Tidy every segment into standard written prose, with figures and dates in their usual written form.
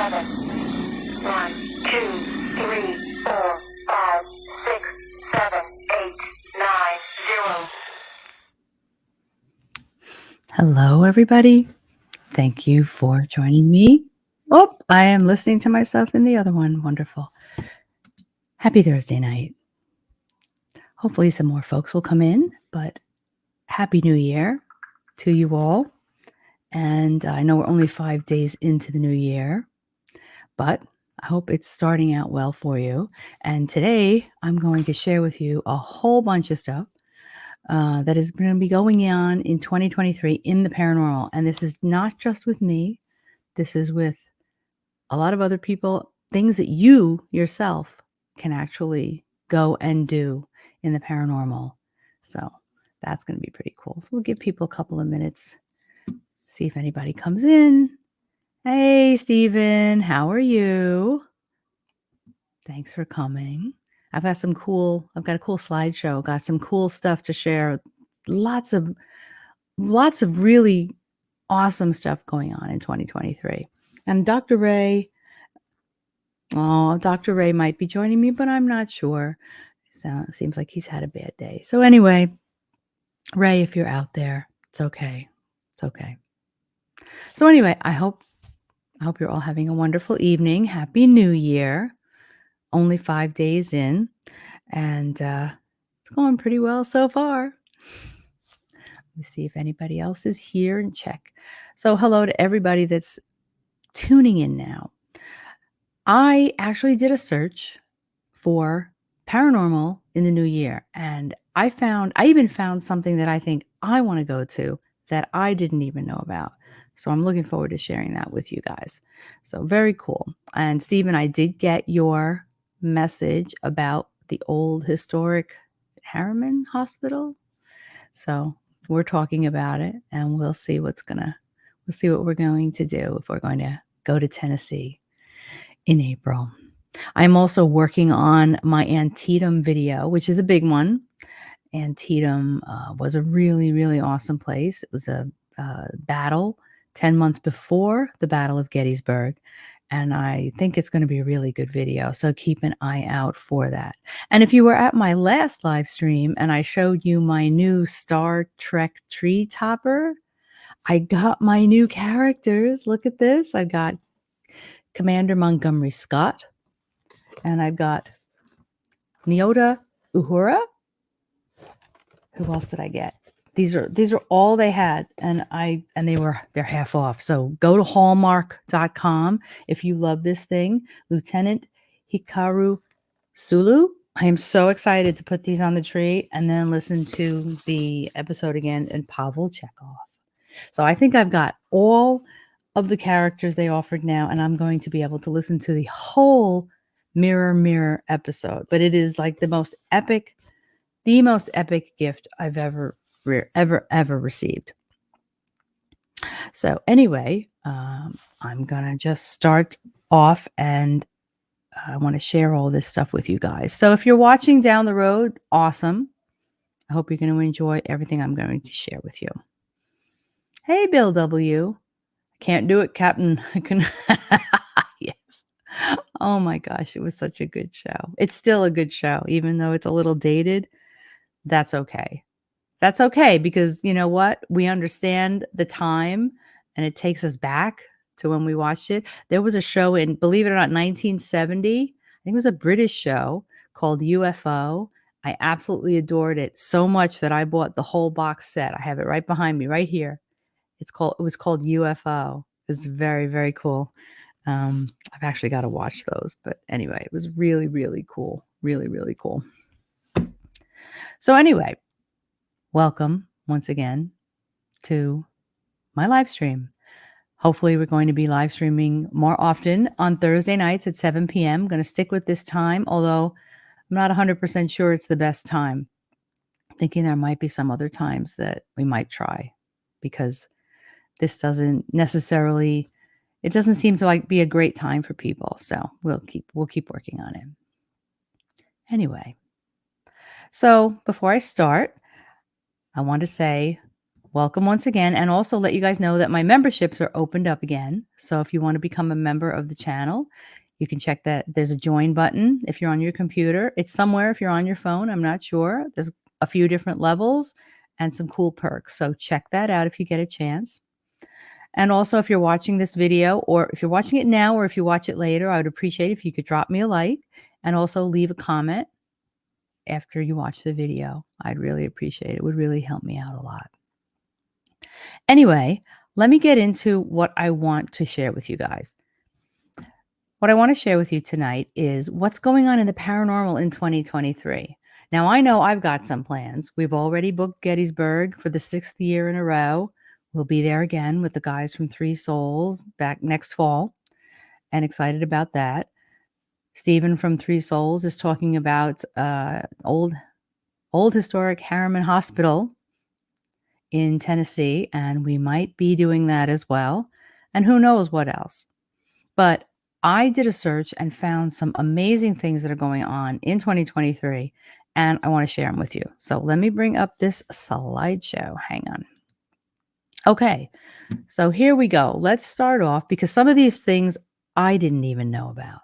7. 1, 2, 3, 4, 5, 6, 7, 8, 9, 0. Hello, everybody. Thank you for joining me. Oh, I am listening to myself in the other one. Wonderful. Happy Thursday night. Hopefully some more folks will come in, but Happy New Year to you all. And I know we're only 5 days into the new year, but I hope it's starting out well for you. And today I'm going to share with you a whole bunch of stuff that is going to be going on in 2023 in the paranormal. And this is not just with me. This is with a lot of other people, things that you yourself can actually go and do in the paranormal. So that's going to be pretty cool. So we'll give people a couple of minutes, see if anybody comes in. Hey, Stephen, how are you? Thanks for coming. I've got a cool slideshow, got some cool stuff to share. Lots of really awesome stuff going on in 2023. And Dr. Ray might be joining me, but I'm not sure. Seems like he's had a bad day. So anyway, Ray, if you're out there, it's okay. It's okay. So anyway, I hope you're all having a wonderful evening. Happy New Year. Only 5 days in, and it's going pretty well so far. Let me see if anybody else is here and check. So hello to everybody that's tuning in now. I actually did a search for paranormal in the new year, and I even found something that I think I want to go to that I didn't even know about. So I'm looking forward to sharing that with you guys. So very cool. And Stephen, I did get your message about the old historic Harriman Hospital. So we're talking about it, and we'll see what we're going to do if we're going to go to Tennessee in April. I'm also working on my Antietam video, which is a big one. Antietam was a really, really awesome place. It was a battle 10 months before the Battle of Gettysburg. And I think it's going to be a really good video. So keep an eye out for that. And if you were at my last live stream and I showed you my new Star Trek tree topper, I got my new characters. Look at this. I've got Commander Montgomery Scott, and I've got Nyota Uhura. Who else did I get? These are all they had, and they're half off. So go to hallmark.com if you love this thing. Lieutenant Hikaru Sulu. I am so excited to put these on the tree and then listen to the episode again and Pavel Chekhov. So I think I've got all of the characters they offered now, and I'm going to be able to listen to the whole Mirror episode. But it is like the most epic gift I've ever received. So anyway, I'm gonna just start off, and I want to share all this stuff with you guys. So if you're watching down the road, awesome. I hope you're going to enjoy everything I'm going to share with you. Hey, Bill W. Can't do it, Captain. I can. Yes. Oh my gosh, it was such a good show. It's still a good show, even though it's a little dated. That's okay. That's okay, because you know what? We understand the time, and it takes us back to when we watched it. There was a show in, believe it or not, 1970. I think it was a British show called UFO. I absolutely adored it so much that I bought the whole box set. I have it right behind me, right here. It was called UFO. It's very, very cool. I've actually got to watch those, but anyway, it was really, really cool. Really, really cool. So anyway, welcome once again to my live stream. Hopefully we're going to be live streaming more often on Thursday nights at 7 p.m. I'm going to stick with this time, although I'm not 100% sure it's the best time. I'm thinking there might be some other times that we might try, because this doesn't seem to be a great time for people. So we'll keep working on it. Anyway, so before I start, I want to say welcome once again. And also let you guys know that my memberships are opened up again. So if you want to become a member of the channel, you can check that. There's a join button if you're on your computer. It's somewhere if you're on your phone. I'm not sure. There's a few different levels and some cool perks. So check that out if you get a chance. And also, if you're watching this video, or if you're watching it now, or if you watch it later, I would appreciate if you could drop me a like and also leave a comment after you watch the video. I'd really appreciate it. It would really help me out a lot. Anyway, let me get into what I want to share with you guys. What I want to share with you tonight is what's going on in the paranormal in 2023. Now, I know I've got some plans. We've already booked Gettysburg for the 6th year in a row. We'll be there again with the guys from Three Souls back next fall, and excited about that. Stephen from Three Souls is talking about old historic Harriman Hospital in Tennessee, and we might be doing that as well. And who knows what else. But I did a search and found some amazing things that are going on in 2023, and I want to share them with you. So let me bring up this slideshow. Hang on. Okay, so here we go. Let's start off because some of these things I didn't even know about.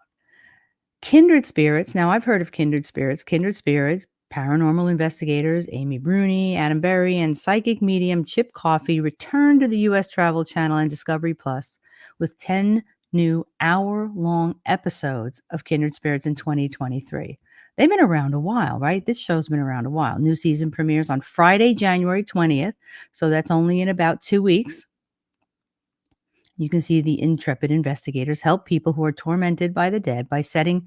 Kindred spirits. Now, I've heard of kindred spirits. Kindred spirits, paranormal investigators Amy Bruni, Adam Berry, and psychic medium Chip Coffey return to the U.S. Travel Channel and Discovery Plus with 10 new hour-long episodes of Kindred Spirits in 2023. They've been around a while, right? This show's been around a while. New season premieres on Friday, January 20th. So that's only in about 2 weeks. You can see the intrepid investigators help people who are tormented by the dead by settling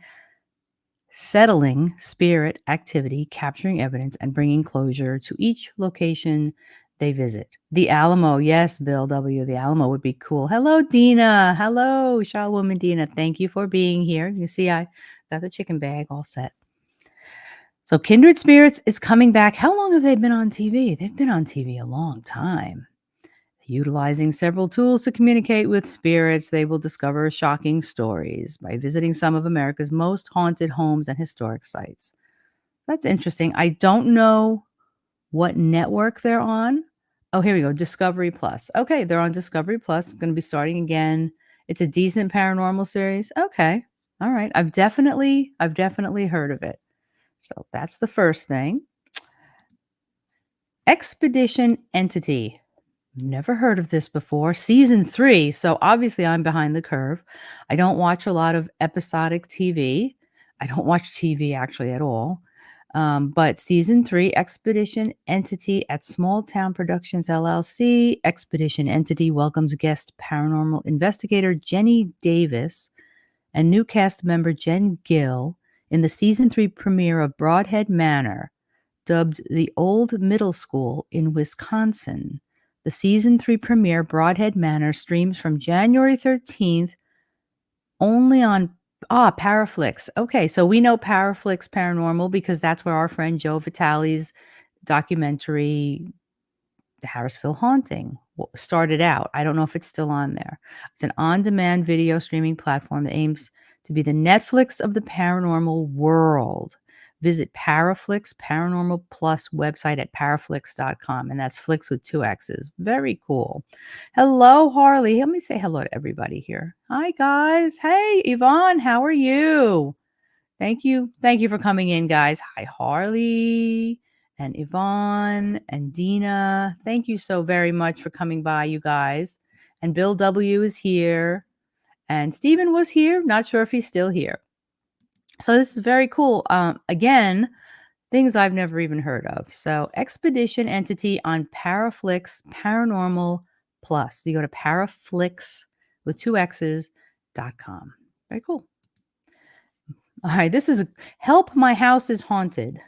spirit activity, capturing evidence, and bringing closure to each location they visit. The Alamo. Yes, Bill W. The Alamo would be cool. Hello, Dina. Hello, Charwoman Dina. Thank you for being here. You see, I got the chicken bag all set. So Kindred Spirits is coming back. How long have they been on TV? They've been on TV a long time. Utilizing several tools to communicate with spirits, they will discover shocking stories by visiting some of America's most haunted homes and historic sites. That's interesting. I don't know what network they're on. Oh, here we go. Discovery Plus. Okay, they're on Discovery Plus. Going to be starting again. It's a decent paranormal series. Okay. All right. I've definitely heard of it. So that's the first thing. Expedition Entity. Never heard of this before. Season 3. So obviously I'm behind the curve. I don't watch a lot of episodic TV. I don't watch TV actually at all. But season 3, Expedition Entity at Small Town Productions LLC. Expedition Entity welcomes guest paranormal investigator Jenny Davis and new cast member Jen Gill in the season 3 premiere of Broadhead Manor, dubbed the Old Middle School in Wisconsin. The season 3 premiere, Broadhead Manor, streams from January 13th only on Paraflix. Okay, so we know Paraflix Paranormal because that's where our friend Joe Vitale's documentary, The Harrisville Haunting, started out. I don't know if it's still on there. It's an on-demand video streaming platform that aims to be the Netflix of the paranormal world. Visit Paraflix Paranormal Plus website at paraflix.com. And that's Flix with 2 X's. Very cool. Hello, Harley. Let me say hello to everybody here. Hi, guys. Hey, Yvonne, how are you? Thank you. Thank you for coming in, guys. Hi, Harley and Yvonne and Dina. Thank you so very much for coming by, you guys. And Bill W. is here. And Stephen was here. Not sure if he's still here. So this is very cool. Again, things I've never even heard of. So Expedition Entity on Paraflix Paranormal Plus. You go to Paraflix with 2 X's.com. Very cool. All right, this is Help My House is Haunted.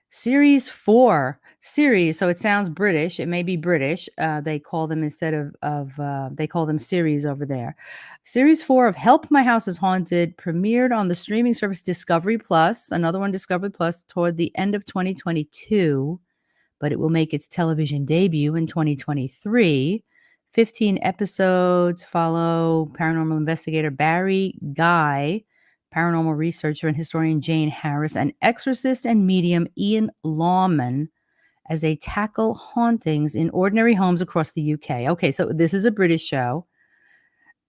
Series 4. Series, so it sounds British. It may be British. They call them they call them series over there. Series 4 of Help My House is Haunted premiered on the streaming service Discovery Plus, another one Discovery Plus, toward the end of 2022, but it will make its television debut in 2023. 15 episodes follow paranormal investigator Barry Guy, paranormal researcher and historian Jane Harris, and exorcist and medium Ian Lawman as they tackle hauntings in ordinary homes across the UK. Okay, so this is a British show,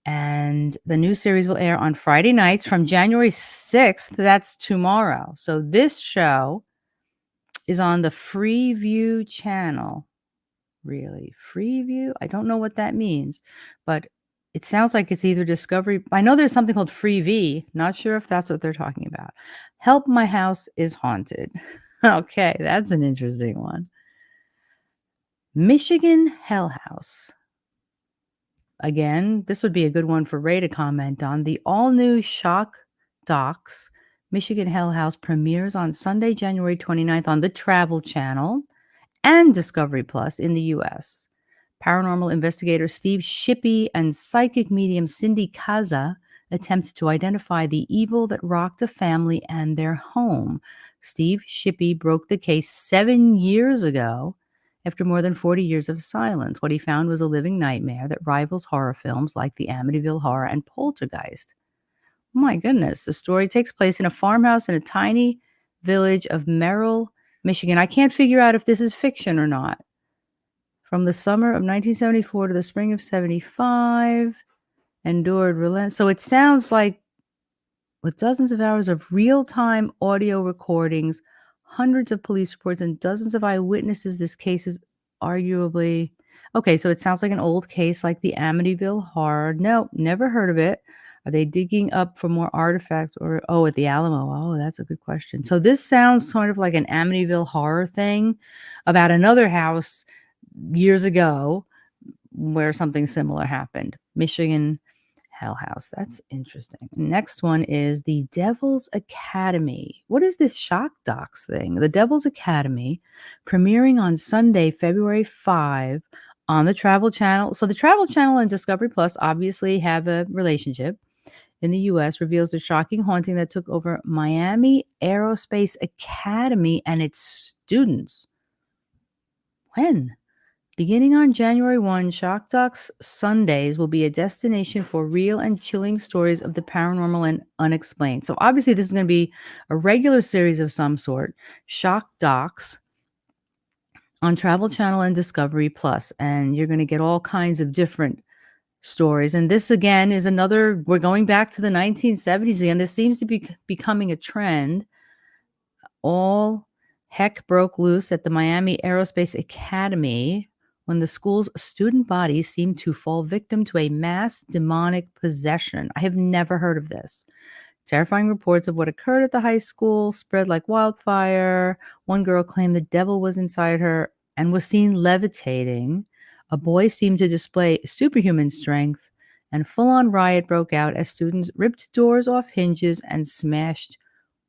and the new series will air on Friday nights from January 6th. That's tomorrow. So this show is on the Freeview channel. Really? Freeview? I don't know what that means, but it sounds like it's either Discovery. I know there's something called Freevee. Not sure if that's what they're talking about. Help My House is Haunted. Okay, that's an interesting one. Michigan Hell House. Again, this would be a good one for Ray to comment on. The all-new Shock Docs Michigan Hell House premieres on Sunday, January 29th on the Travel Channel and Discovery Plus in the US. Paranormal investigator Steve Shippey and psychic medium Cindy Kaza attempt to identify the evil that rocked a family and their home. Steve Shippey broke the case 7 years ago after more than 40 years of silence. What he found was a living nightmare that rivals horror films like The Amityville Horror and Poltergeist. My goodness, the story takes place in a farmhouse in a tiny village of Merrill, Michigan. I can't figure out if this is fiction or not. From the summer of 1974 to the spring of 75, endured relent. So it sounds like with dozens of hours of real-time audio recordings, hundreds of police reports, and dozens of eyewitnesses, this case is arguably okay. So it sounds like an old case like the Amityville Horror. No, never heard of it. Are they digging up for more artifacts or at the Alamo? Oh, that's a good question. So this sounds sort of like an Amityville Horror thing about another house years ago where something similar happened. Michigan Hell House. That's interesting. Next one is The Devil's Academy. What is this Shock Docs thing? The Devil's Academy, premiering on Sunday, February 5 on the Travel Channel. So the Travel Channel and Discovery Plus obviously have a relationship. In the U.S., reveals the shocking haunting that took over Miami Aerospace Academy and its students. When? Beginning on January 1, Shock Docs Sundays will be a destination for real and chilling stories of the paranormal and unexplained. So obviously this is going to be a regular series of some sort, Shock Docs on Travel Channel and Discovery Plus, and you're going to get all kinds of different stories. And this again is another, we're going back to the 1970s again. This seems to be becoming a trend. All heck broke loose at the Miami Aerospace Academy when the school's student bodies seemed to fall victim to a mass demonic possession. I have never heard of this. Terrifying reports of what occurred at the high school spread like wildfire. One girl claimed the devil was inside her and was seen levitating. A boy seemed to display superhuman strength, and full-on riot broke out as students ripped doors off hinges and smashed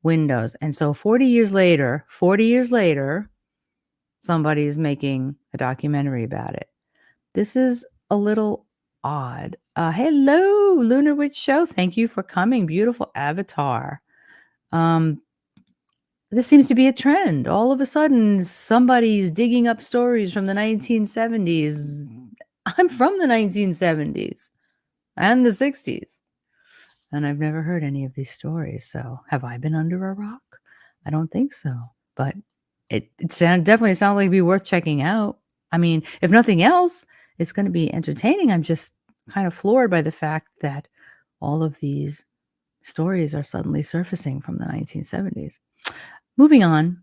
windows. And so 40 years later, somebody is making a documentary about it. This is a little odd. Hello, Lunar Witch Show. Thank you for coming. Beautiful avatar. This seems to be a trend. All of a sudden, somebody's digging up stories from the 1970s. I'm from the 1970s and the 60s. And I've never heard any of these stories. So have I been under a rock? I don't think so. But it definitely sounds like it'd be worth checking out. I mean, if nothing else, it's going to be entertaining. I'm just kind of floored by the fact that all of these stories are suddenly surfacing from the 1970s. Moving on.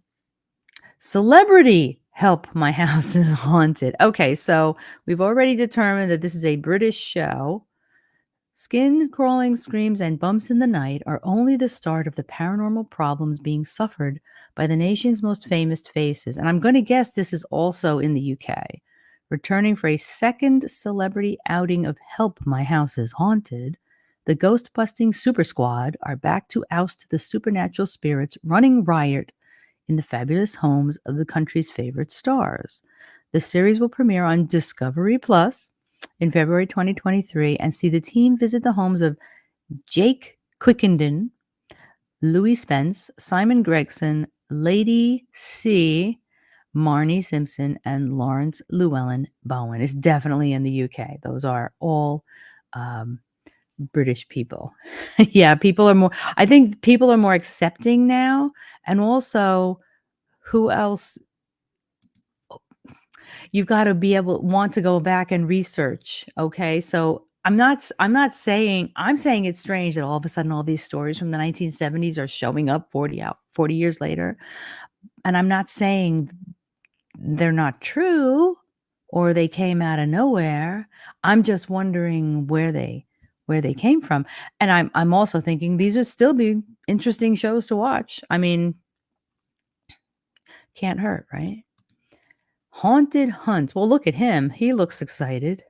Celebrity Help My House is Haunted. Okay, so we've already determined that this is a British show. Skin-crawling screams and bumps in the night are only the start of the paranormal problems being suffered by the nation's most famous faces. And I'm going to guess this is also in the UK. Returning for a second celebrity outing of Help My House is Haunted, the ghost-busting super squad are back to oust the supernatural spirits running riot in the fabulous homes of the country's favorite stars. The series will premiere on Discovery Plus in February 2023 and see the team visit the homes of Jake Quickenden, Louis Spence, Simon Gregson, Lady C, Marnie Simpson, and Lawrence Llewellyn Bowen. It's definitely in the UK. Those are all British people. Yeah, I think people are more accepting now. And also, who else You've got to be able want to go back and research, okay? So I'm not saying I'm saying it's strange that all of a sudden all these stories from the 1970s are showing up 40 years later. And I'm not saying they're not true or they came out of nowhere. I'm just wondering where they came from. And I'm also thinking these would still be interesting shows to watch. I mean, can't hurt, right? Haunted Hunt. Well, look at him. He looks excited.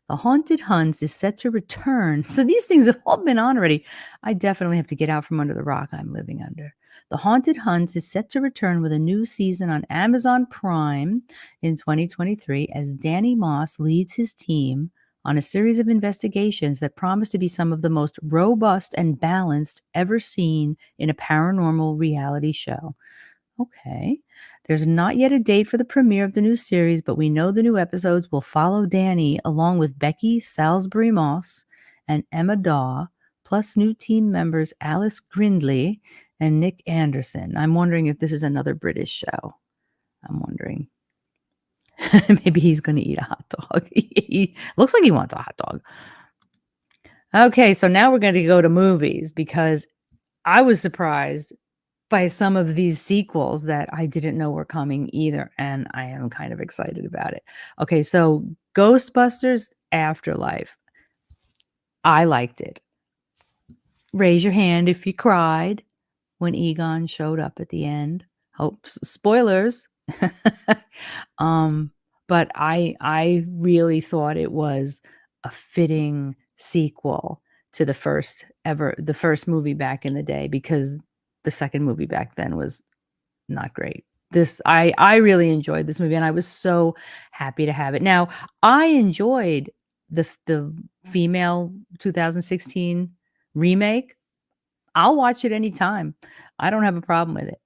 The Haunted Hunts is set to return. So these things have all been on already. I definitely have to get out from under the rock I'm living under. The Haunted Hunts is set to return with a new season on Amazon Prime in 2023 as Danny Moss leads his team on a series of investigations that promise to be some of the most robust and balanced ever seen in a paranormal reality show. Okay. There's not yet a date for the premiere of the new series, but we know the new episodes will follow Danny along with Becky Salisbury Moss and Emma Daw, plus new team members Alice Grindley and Nick Anderson. I'm wondering if this is another British show. I'm wondering. Maybe he's going to eat a hot dog. He looks like he wants a hot dog. Okay, so now we're going to go to movies because I was surprised by some of these sequels that I didn't know were coming either, and I am kind of excited about it. Okay, so Ghostbusters Afterlife. I liked it. Raise your hand if you cried when Egon showed up at the end. Hope spoilers. um, but I really thought it was a fitting sequel to the first movie back in the day, because the second movie back then was not great. I really enjoyed this movie, and I was so happy to have it. Now, I enjoyed the female 2016 remake. I'll watch it anytime. I don't have a problem with it.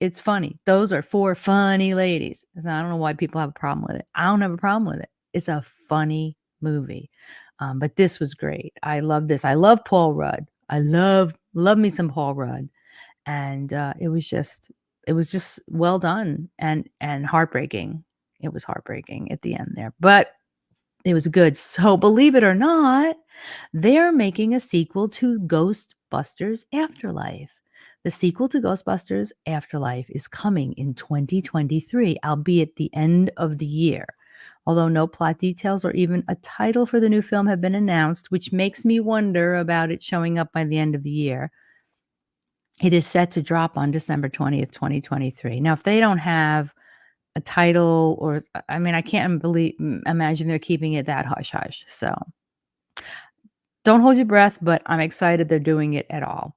It's funny. Those are four funny ladies. So I don't know why people have a problem with it. I don't have a problem with it. It's a funny movie. But this was great. I love this. I love Paul Rudd. I love me some Paul Rudd. And it was just well done and heartbreaking. It was heartbreaking at the end there, but it was good. So believe it or not, they're making a sequel to Ghostbusters Afterlife. The sequel to Ghostbusters Afterlife is coming in 2023, albeit the end of the year. Although no plot details or even a title for the new film have been announced, which makes me wonder about it showing up by the end of the year. It is set to drop on December 20th, 2023. Now, if they don't have a title, or I mean, I can't imagine they're keeping it that hush hush. So don't hold your breath, but I'm excited they're doing it at all.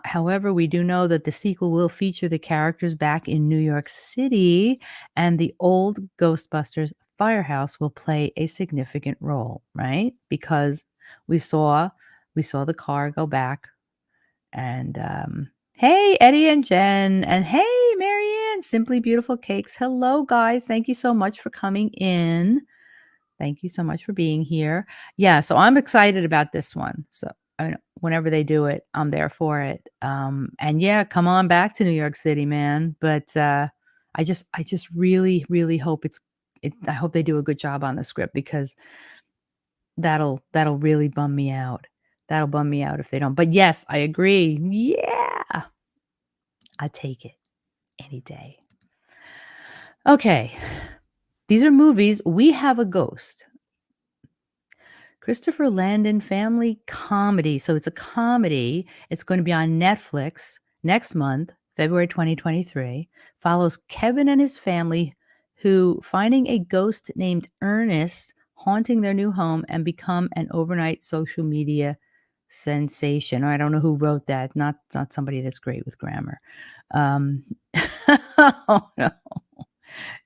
However, we do know that the sequel will feature the characters back in New York City, and the old Ghostbusters firehouse will play a significant role, right? Because we saw the car go back, and hey, Eddie and Jen, and hey, Marianne, Simply Beautiful Cakes. Hello, guys. Thank you so much for coming in. Thank you so much for being here. Yeah, so I'm excited about this one. So I mean, whenever they do it, I'm there for it. And yeah, come on back to New York City, man. But I just really, really hope I hope they do a good job on the script, because that'll really bum me out. That'll bum me out if they don't. But yes, I agree. Yeah. I take it any day. Okay. These are movies. We Have a Ghost. Christopher Landon family comedy. So it's a comedy. It's going to be on Netflix next month, February 2023. Follows Kevin and his family who, finding a ghost named Ernest haunting their new home, and become an overnight social media sensation. I don't know who wrote that. Not somebody that's great with grammar. Oh no.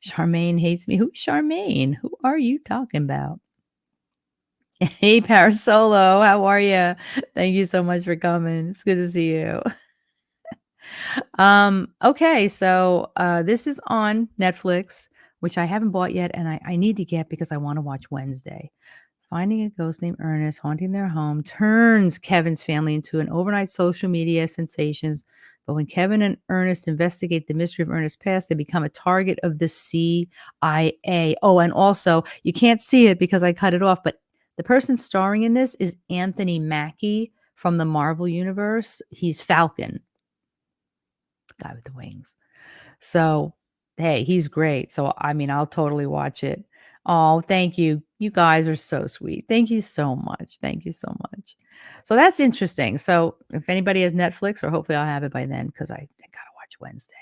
Charmaine hates me. Who's Charmaine? Who are you talking about? Hey, Parasolo, how are you? Thank you so much for coming. It's good to see you. Okay, so this is on Netflix, which I haven't bought yet, and I need to get because I want to watch Wednesday. Finding a ghost named Ernest haunting their home turns Kevin's family into an overnight social media sensations But when Kevin and Ernest investigate the mystery of Ernest's past, they become a target of the CIA. Oh, and also, you can't see it because I cut it off, but the person starring in this is Anthony Mackie from the Marvel Universe. He's Falcon, the guy with the wings. So, hey, he's great. So, I mean, I'll totally watch it. Oh, thank you. You guys are so sweet. Thank you so much. Thank you so much. So that's interesting. So if anybody has Netflix, or hopefully I'll have it by then because I gotta watch Wednesday.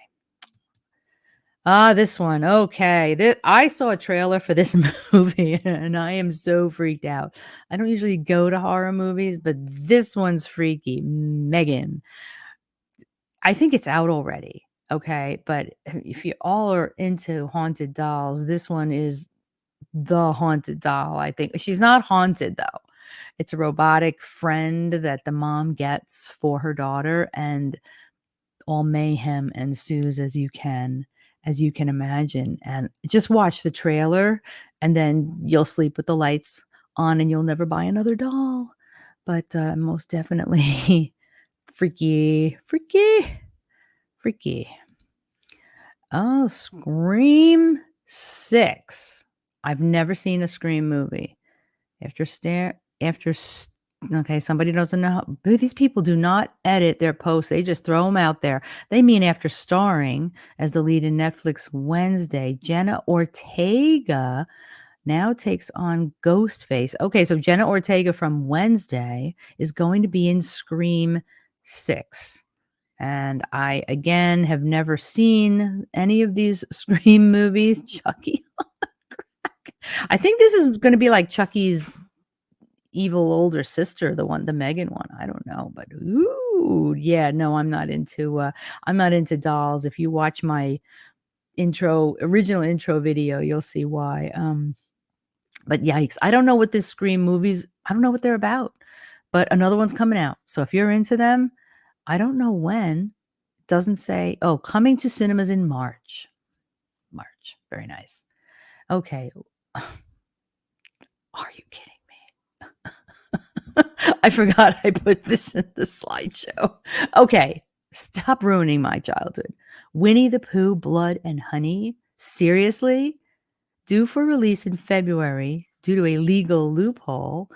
Ah, this one. Okay. I saw a trailer for this movie and I am so freaked out. I don't usually go to horror movies, but this one's freaky. Megan. I think it's out already. Okay. But if you all are into haunted dolls, this one is the haunted doll, I think. She's not haunted though. It's a robotic friend that the mom gets for her daughter, and all mayhem ensues as you can imagine. And just watch the trailer and then you'll sleep with the lights on and you'll never buy another doll. But most definitely freaky, freaky, freaky. Oh, Scream 6. I've never seen a Scream movie. After okay, somebody doesn't know but these people do not edit their posts. They just throw them out there. They mean after starring as the lead in Netflix Wednesday, Jenna Ortega now takes on Ghostface. Okay, so Jenna Ortega from Wednesday is going to be in Scream 6. And I, again, have never seen any of these Scream movies. Chucky. I think this is going to be like Chucky's evil older sister, the Megan one. I don't know, but ooh, yeah, no, I'm not into dolls. If you watch my original intro video, you'll see why. But yikes, I don't know what this Scream movies, I don't know what they're about. But another one's coming out. So if you're into them, I don't know when. It doesn't say, oh, coming to cinemas in March. March. Very nice. Okay. Are you kidding me? I forgot I put this in the slideshow. Okay. Stop ruining my childhood. Winnie the Pooh, Blood and Honey? Seriously? Due for release in February due to a legal loophole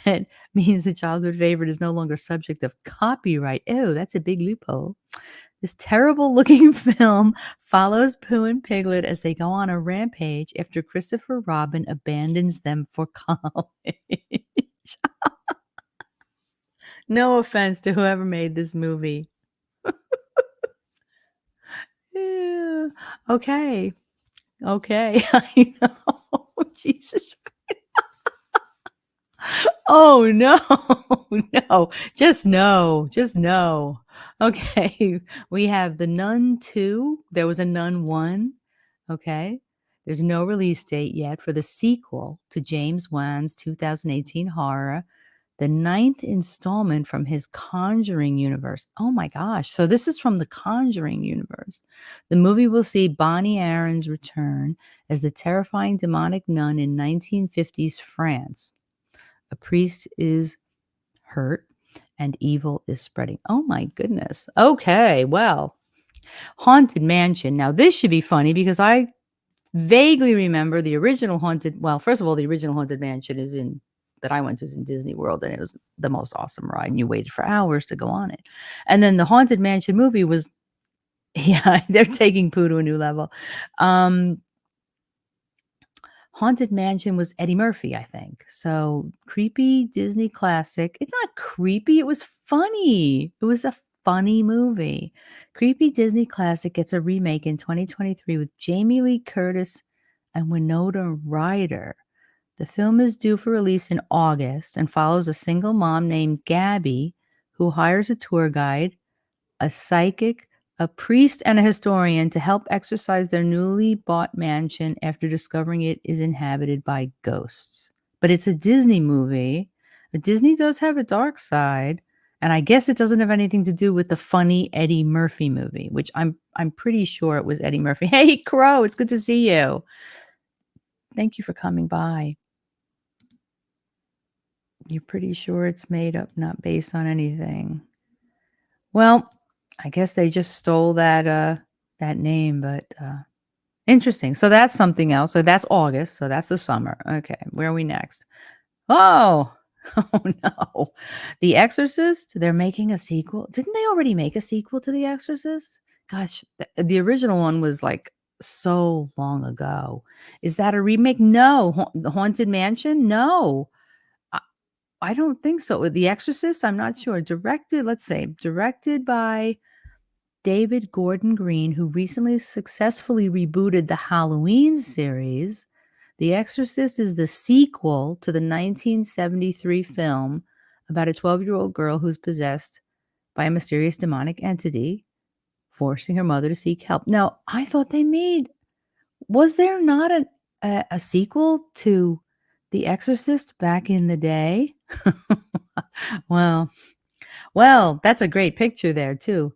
that means the childhood favorite is no longer subject of copyright. Oh, that's a big loophole. This terrible looking film follows Pooh and Piglet as they go on a rampage after Christopher Robin abandons them for college. No offense to whoever made this movie. Yeah. Okay. Okay. I know. Jesus. Oh no. No. Just no. Just no. Okay. We have The Nun 2. There was a Nun 1. Okay. There's no release date yet for the sequel to James Wan's 2018 horror, the ninth installment from his Conjuring universe. Oh my gosh. So this is from the Conjuring universe. The movie will see Bonnie Aaron's return as the terrifying demonic nun in 1950s France. A priest is hurt and evil is spreading. Oh my goodness. Okay. Well, Haunted Mansion. Now this should be funny because I vaguely remember the original first of all, the original Haunted Mansion that I went to is in Disney World, and it was the most awesome ride, and you waited for hours to go on it. And then the Haunted Mansion movie was, yeah, they're taking Pooh to a new level. Haunted Mansion was Eddie Murphy, I think. So creepy Disney classic. It's not creepy. It was funny. It was a funny movie. Creepy Disney classic gets a remake in 2023 with Jamie Lee Curtis and Winona Ryder. The film is due for release in August and follows a single mom named Gabby who hires a tour guide, a psychic, a priest, and a historian to help exorcise their newly bought mansion after discovering it is inhabited by ghosts. But it's a Disney movie. But Disney does have a dark side, and I guess it doesn't have anything to do with the funny Eddie Murphy movie, which I'm pretty sure it was Eddie Murphy. Hey, Crow, it's good to see you. Thank you for coming by. You're pretty sure it's made up, not based on anything. Well, I guess they just stole that name, but, interesting. So that's something else. So that's August, so that's the summer. Okay, where are we next? Oh! Oh, no. The Exorcist, they're making a sequel. Didn't they already make a sequel to The Exorcist? Gosh, the original one was, like, so long ago. Is that a remake? No. The Haunted Mansion? No. I I don't think so. With The Exorcist, I'm not sure. Directed, let's say, directed by David Gordon Green, who recently successfully rebooted the Halloween series. The Exorcist is the sequel to the 1973 film about a 12-year-old girl who's possessed by a mysterious demonic entity, forcing her mother to seek help. Now, I thought they made was there not a sequel to The Exorcist back in the day? Well, well, that's a great picture there too.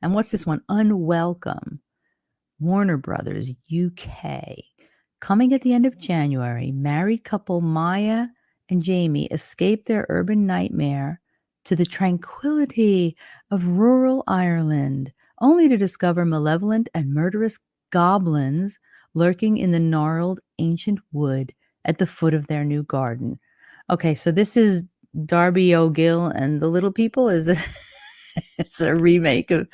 And what's this one? Unwelcome. Warner Brothers UK. Coming at the end of January, married couple Maya and Jamie escape their urban nightmare to the tranquility of rural Ireland, only to discover malevolent and murderous goblins lurking in the gnarled ancient wood at the foot of their new garden. Okay, so this is Darby O'Gill and the Little People. Is this it's a remake of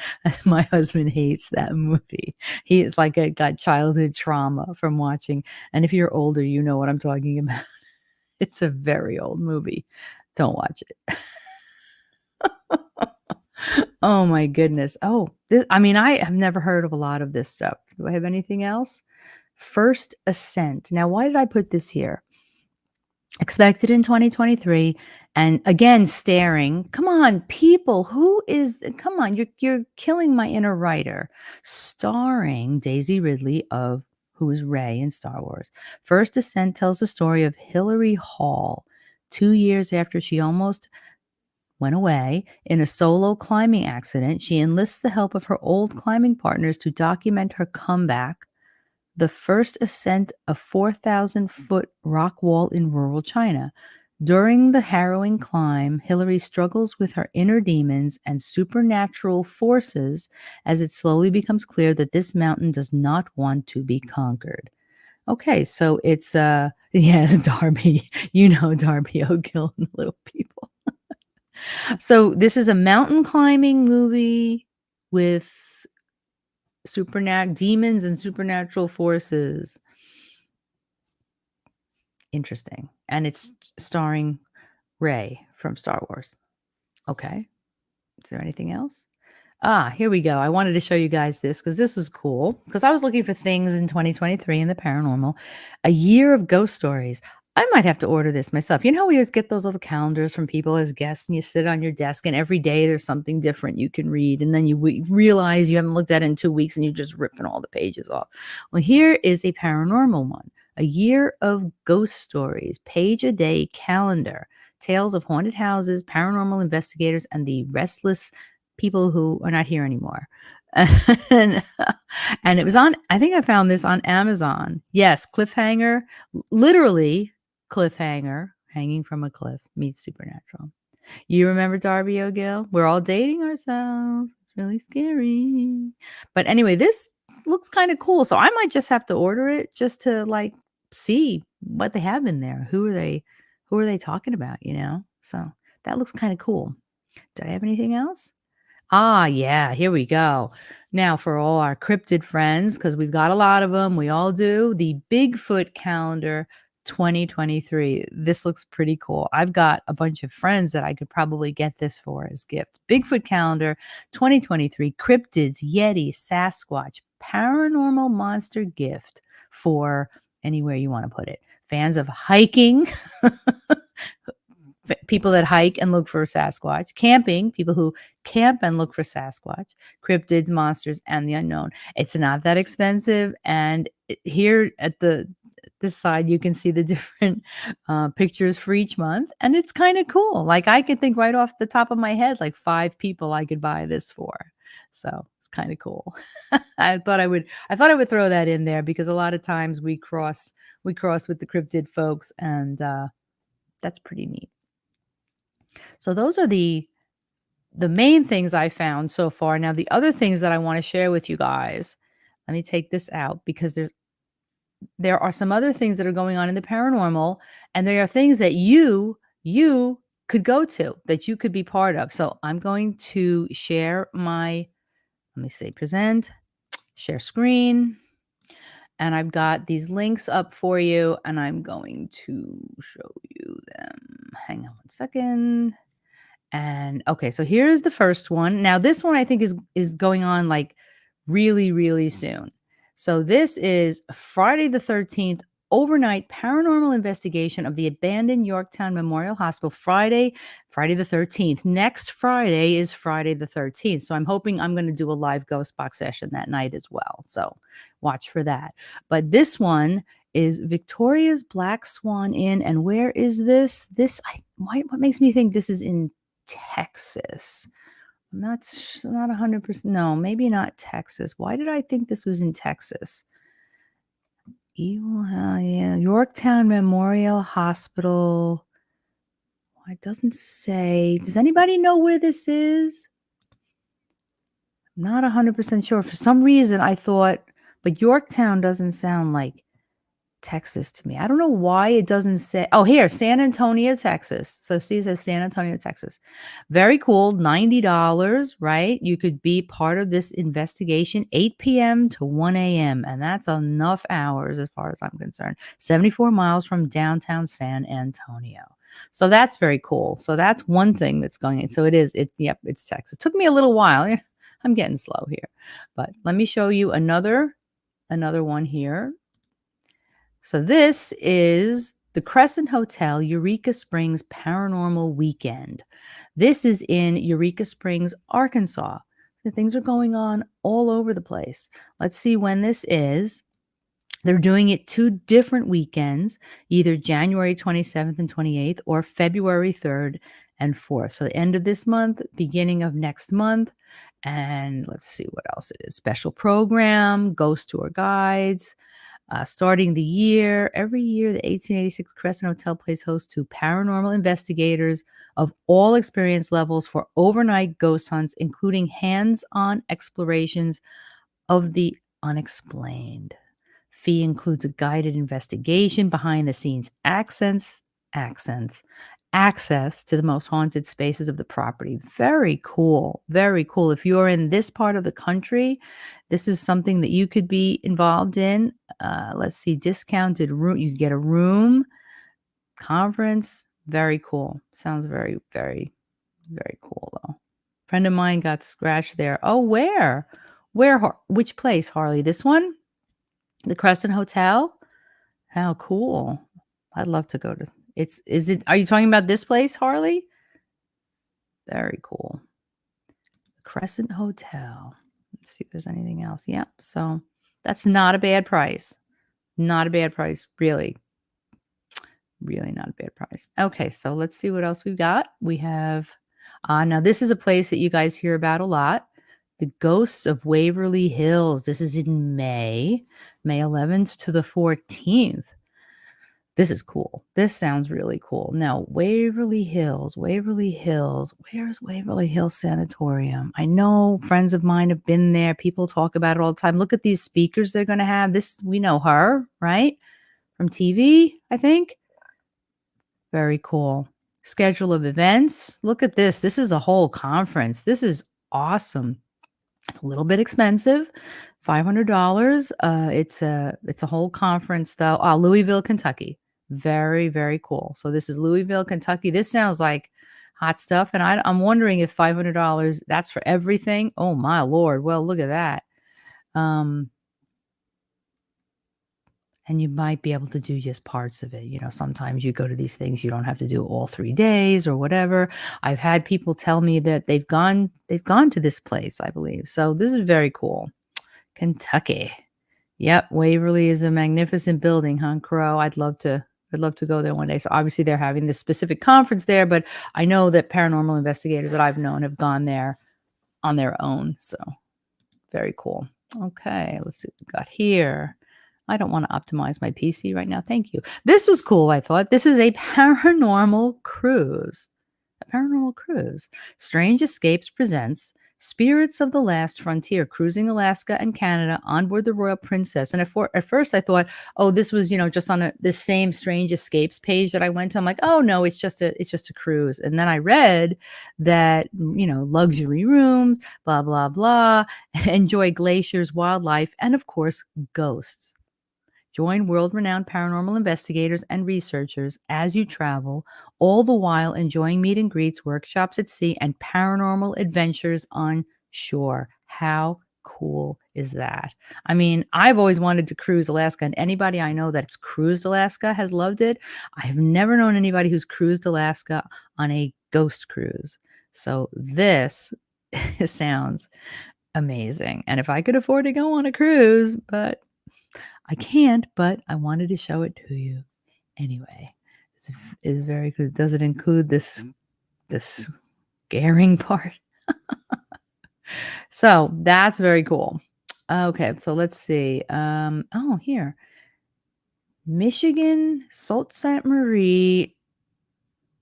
my husband hates that movie. He is like got childhood trauma from watching. And if you're older, you know what I'm talking about. It's a very old movie. Don't watch it. Oh my goodness. Oh, this, I mean, I have never heard of a lot of this stuff. Do I have anything else? First Ascent. Now, why did I put this here? Expected in 2023, and again staring. Come on, people, who is come on, you're killing my inner writer. Starring Daisy Ridley of who is Rey in Star Wars. First Ascent tells the story of Hilary Hall, 2 years after she almost went away in a solo climbing accident. She enlists the help of her old climbing partners to document her comeback, the first ascent of 4,000-foot rock wall in rural China. During the harrowing climb, Hillary struggles with her inner demons and supernatural forces as it slowly becomes clear that this mountain does not want to be conquered. Okay, so it's yes, Darby. You know Darby O'Gill and the Little People. So this is a mountain climbing movie with demons and supernatural forces. Interesting. And it's starring Rey from Star Wars. Okay. Is there anything else? Here we go. I wanted to show you guys this because this was cool. Because I was looking for things in 2023 in the paranormal. A year of ghost stories. I might have to order this myself. You know, we always get those little calendars from people as guests, and you sit on your desk, and every day there's something different you can read. And then you realize you haven't looked at it in 2 weeks, and you're just ripping all the pages off. Well, here is a paranormal one. A year of ghost stories, page a day calendar, tales of haunted houses, paranormal investigators, and the restless people who are not here anymore. and, and it was on, I think I found this on Amazon. Yes, cliffhanger, literally cliffhanger, hanging from a cliff meets supernatural. You remember Darby O'Gill? We're all dating ourselves. It's really scary. But anyway, this looks kind of cool. So I might just have to order it just to like see what they have in there. Who are they talking about, you know? So that looks kind of cool. Did I have anything else? Yeah, here we go. Now, for all our cryptid friends, because we've got a lot of them, we all do, the Bigfoot calendar 2023. This looks pretty cool. I've got a bunch of friends that I could probably get this for as gift. Bigfoot calendar 2023, cryptids, Yeti, Sasquatch, paranormal monster gift for anywhere you want to put it. Fans of hiking, people that hike and look for Sasquatch, camping, people who camp and look for Sasquatch, cryptids, monsters, and the unknown. It's not that expensive. And here at this side, you can see the different pictures for each month. And it's kind of cool. Like I could think right off the top of my head, like 5 people I could buy this for. So it's kind of cool. I thought I would throw that in there because a lot of times we cross with the cryptid folks, and that's pretty neat. So those are the the main things I found so far. Now, the other things that I want to share with you guys, let me take this out because there are some other things that are going on in the paranormal, and there are things that you could go to, that you could be part of. So I'm going to share my, let me see, present, share screen, and I've got these links up for you, and I'm going to show you them. Hang on one second. And okay, so here's the first one. Now this one I think is going on like really, really soon. So this is Friday the 13th, overnight paranormal investigation of the abandoned Yorktown Memorial Hospital. Friday the 13th. Next Friday is Friday the 13th. So I'm hoping I'm going to do a live ghost box session that night as well. So watch for that. But this one is Victoria's Black Swan Inn. And where is this? What makes me think this is in Texas? Not 100%. No, maybe not Texas. Why did I think this was in Texas? Yeah, Yorktown Memorial Hospital. It doesn't say. Does anybody know where this is? I'm not 100% sure. For some reason, I thought, but Yorktown doesn't sound like Texas to me. I don't know why it doesn't say. Oh, here, San Antonio, Texas. So see, it says San Antonio, Texas. Very cool. $90, right? You could be part of this investigation, 8 p.m. to 1 a.m. And that's enough hours as far as I'm concerned. 74 miles from downtown San Antonio. So that's very cool. So that's one thing that's going on. So it's Texas. Took me a little while. I'm getting slow here. But let me show you another one here. So this is the Crescent Hotel Eureka Springs Paranormal Weekend. This is in Eureka Springs, Arkansas. So things are going on all over the place. Let's see when this is. They're doing it 2 different weekends, either January 27th and 28th or February 3rd and 4th. So the end of this month, beginning of next month. And let's see what else it is. Special program, ghost tour guides. Starting the year, every year, the 1886 Crescent Hotel plays host to paranormal investigators of all experience levels for overnight ghost hunts, including hands-on explorations of the unexplained. Fee includes a guided investigation, behind-the-scenes access to the most haunted spaces of the property. Very cool. Very cool. If you're in this part of the country, this is something that you could be involved in. Let's see, discounted room. You get a room, conference. Very cool. Sounds very, very, very cool, though. Friend of mine got scratched there. Oh, where? Which place, Harley? This one? The Crescent Hotel? How cool. I'd love to go to. Are you talking about this place, Harley? Very cool. Crescent Hotel. Let's see if there's anything else. Yep. So that's not a bad price. Not a bad price. Really. Really not a bad price. Okay. So let's see what else we've got. We have, now this is a place that you guys hear about a lot. The Ghosts of Waverly Hills. This is in May 11th to the 14th. This is cool. This sounds really cool. Now, Waverly Hills. Where's Waverly Hills Sanatorium? I know friends of mine have been there. People talk about it all the time. Look at these speakers they're going to have. We know her, right? From TV, I think. Very cool. Schedule of events. Look at this. This is a whole conference. This is awesome. It's a little bit expensive, $500. It's a whole conference though. Louisville, Kentucky. Very, very cool. So this is Louisville, Kentucky. This sounds like hot stuff. And I'm wondering if $500, that's for everything. Oh my Lord. Well, look at that. And you might be able to do just parts of it. You know, sometimes you go to these things, you don't have to do all 3 days or whatever. I've had people tell me that they've gone to this place, I believe. So this is very cool. Kentucky. Yep. Waverly is a magnificent building, huh, Crow? I'd love to go there one day. So obviously they're having this specific conference there, but I know that paranormal investigators that I've known have gone there on their own. So very cool. Okay. Let's see what we got here. I don't want to optimize my PC right now. Thank you. This was cool, I thought. This is a paranormal cruise. A paranormal cruise. Strange Escapes presents Spirits of the Last Frontier, cruising Alaska and Canada on board the Royal Princess. And at first I thought, oh, this was, just on this same Strange Escapes page that I went to. I'm like, oh no, it's just a cruise. And then I read that, luxury rooms, blah, blah, blah, enjoy glaciers, wildlife, and of course, ghosts. Join world renowned paranormal investigators and researchers as you travel, all the while enjoying meet and greets, workshops at sea, and paranormal adventures on shore. How cool is that? I mean, I've always wanted to cruise Alaska, and anybody I know that's cruised Alaska has loved it. I have never known anybody who's cruised Alaska on a ghost cruise. So this sounds amazing. And if I could afford to go on a cruise, but I can't, but I wanted to show it to you anyway. It's very good. Does it include this scaring part? So that's very cool. Okay, so let's see. Here. Michigan, Sault Ste. Marie,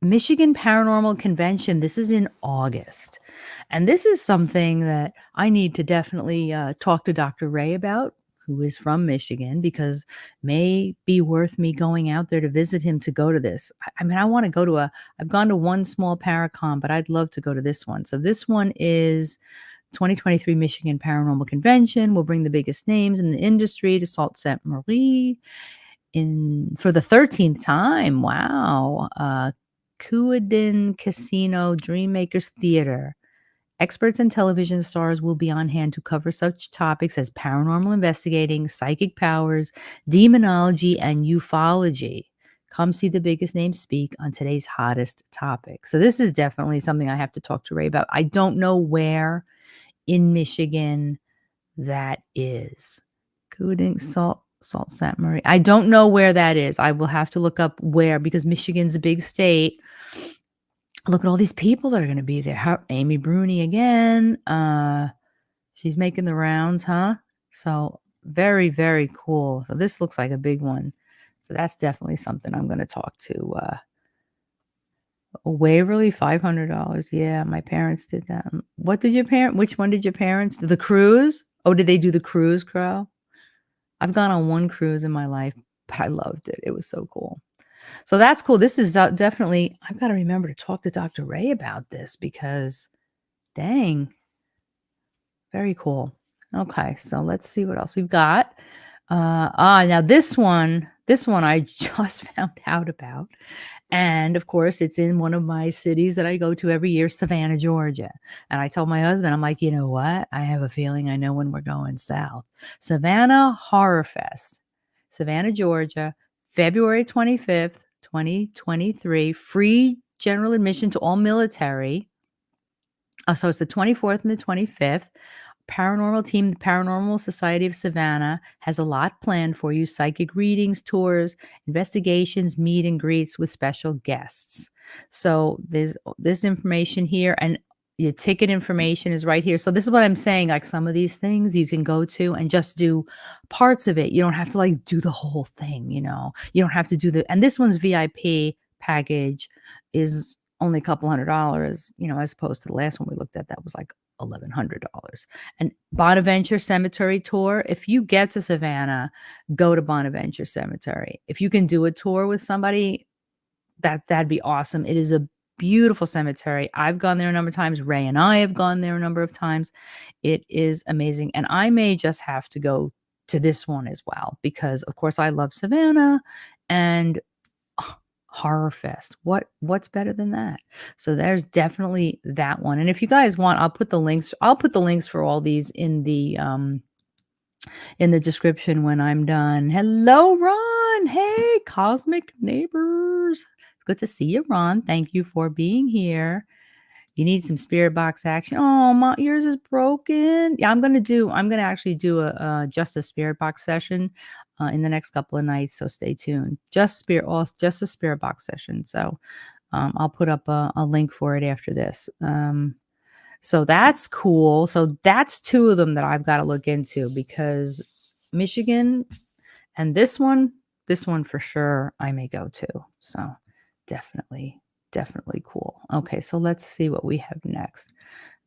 Michigan Paranormal Convention. This is in August. And this is something that I need to definitely talk to Dr. Ray about, who is from Michigan, because may be worth me going out there to visit him to go to this. I mean, I want to go to I've gone to one small Paracon, but I'd love to go to this one. So this one is 2023 Michigan Paranormal Convention. Will bring the biggest names in the industry to Sault Ste. Marie for the 13th time. Wow. Kuadin Casino Dreammakers Theater. Experts and television stars will be on hand to cover such topics as paranormal investigating, psychic powers, demonology, and ufology. Come see the biggest names speak on today's hottest topic. So this is definitely something I have to talk to Ray about. I don't know where in Michigan that is. Sault Ste. Marie. I don't know where that is. I will have to look up where, because Michigan's a big state. Look at all these people that are going to be there. Amy Bruni again. She's making the rounds, huh? So very, very cool. So this looks like a big one. So that's definitely something I'm going to talk to. Waverly, $500. Yeah, my parents did that. Which one did your parents? The cruise? Oh, did they do the cruise, Crow? I've gone on one cruise in my life, but I loved it. It was so cool. So that's cool. This is definitely, I've got to remember to talk to Dr. Ray about this because dang, very cool. Okay. So let's see what else we've got. Now this one I just found out about. And of course, it's in one of my cities that I go to every year, Savannah, Georgia. And I told my husband, I'm like, you know what? I have a feeling I know when we're going south. Savannah Horror Fest, Savannah, Georgia, February 25th, 2023, free general admission to all military. So it's the 24th and the 25th. Paranormal team, the Paranormal Society of Savannah, has a lot planned for you: psychic readings, tours, investigations, meet and greets with special guests. So there's this information here, and your ticket information is right here. So this is what I'm saying. Like some of these things you can go to and just do parts of it. You don't have to like do the whole thing, you don't have to do and this one's VIP package is only a couple $100, as opposed to the last one we looked at that was like $1,100. And Bonaventure Cemetery tour. If you get to Savannah, go to Bonaventure Cemetery. If you can do a tour with somebody, that'd be awesome. It is a beautiful cemetery. I've gone there a number of times. Ray and I have gone there a number of times. It is amazing. And I may just have to go to this one as well, because of course I love Savannah and Horror Fest. What's better than that? So there's definitely that one. And if you guys want, I'll put the links for all these in the description when I'm done. Hello, Ron. Hey, cosmic neighbors. It's good to see you, Ron. Thank you for being here. You need some spirit box action. Oh, yours is broken. Yeah, I'm gonna actually do just a spirit box session in the next couple of nights. So stay tuned. Just a spirit box session. So I'll put up a link for it after this. So that's cool. So that's two of them that I've got to look into, because Michigan and this one for sure I may go to. So definitely definitely cool. Okay, so let's see what we have next.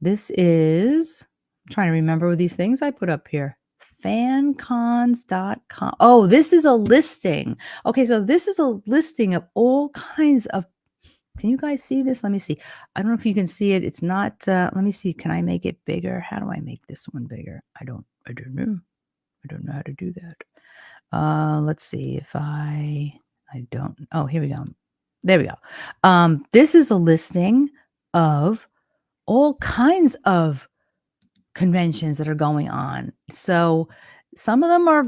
This is I'm trying to remember these things I put up here. Fancons.com. Oh, this is a listing. Okay, so this is a listing of all kinds of. Can you guys see this? Let me see. I don't know if you can see it. It's not let me see. Can I make it bigger? How do I make this one bigger? I don't know. I don't know how to do that. Let's see if I don't. Oh, here we go. There we go. This is a listing of all kinds of conventions that are going on. So some of them are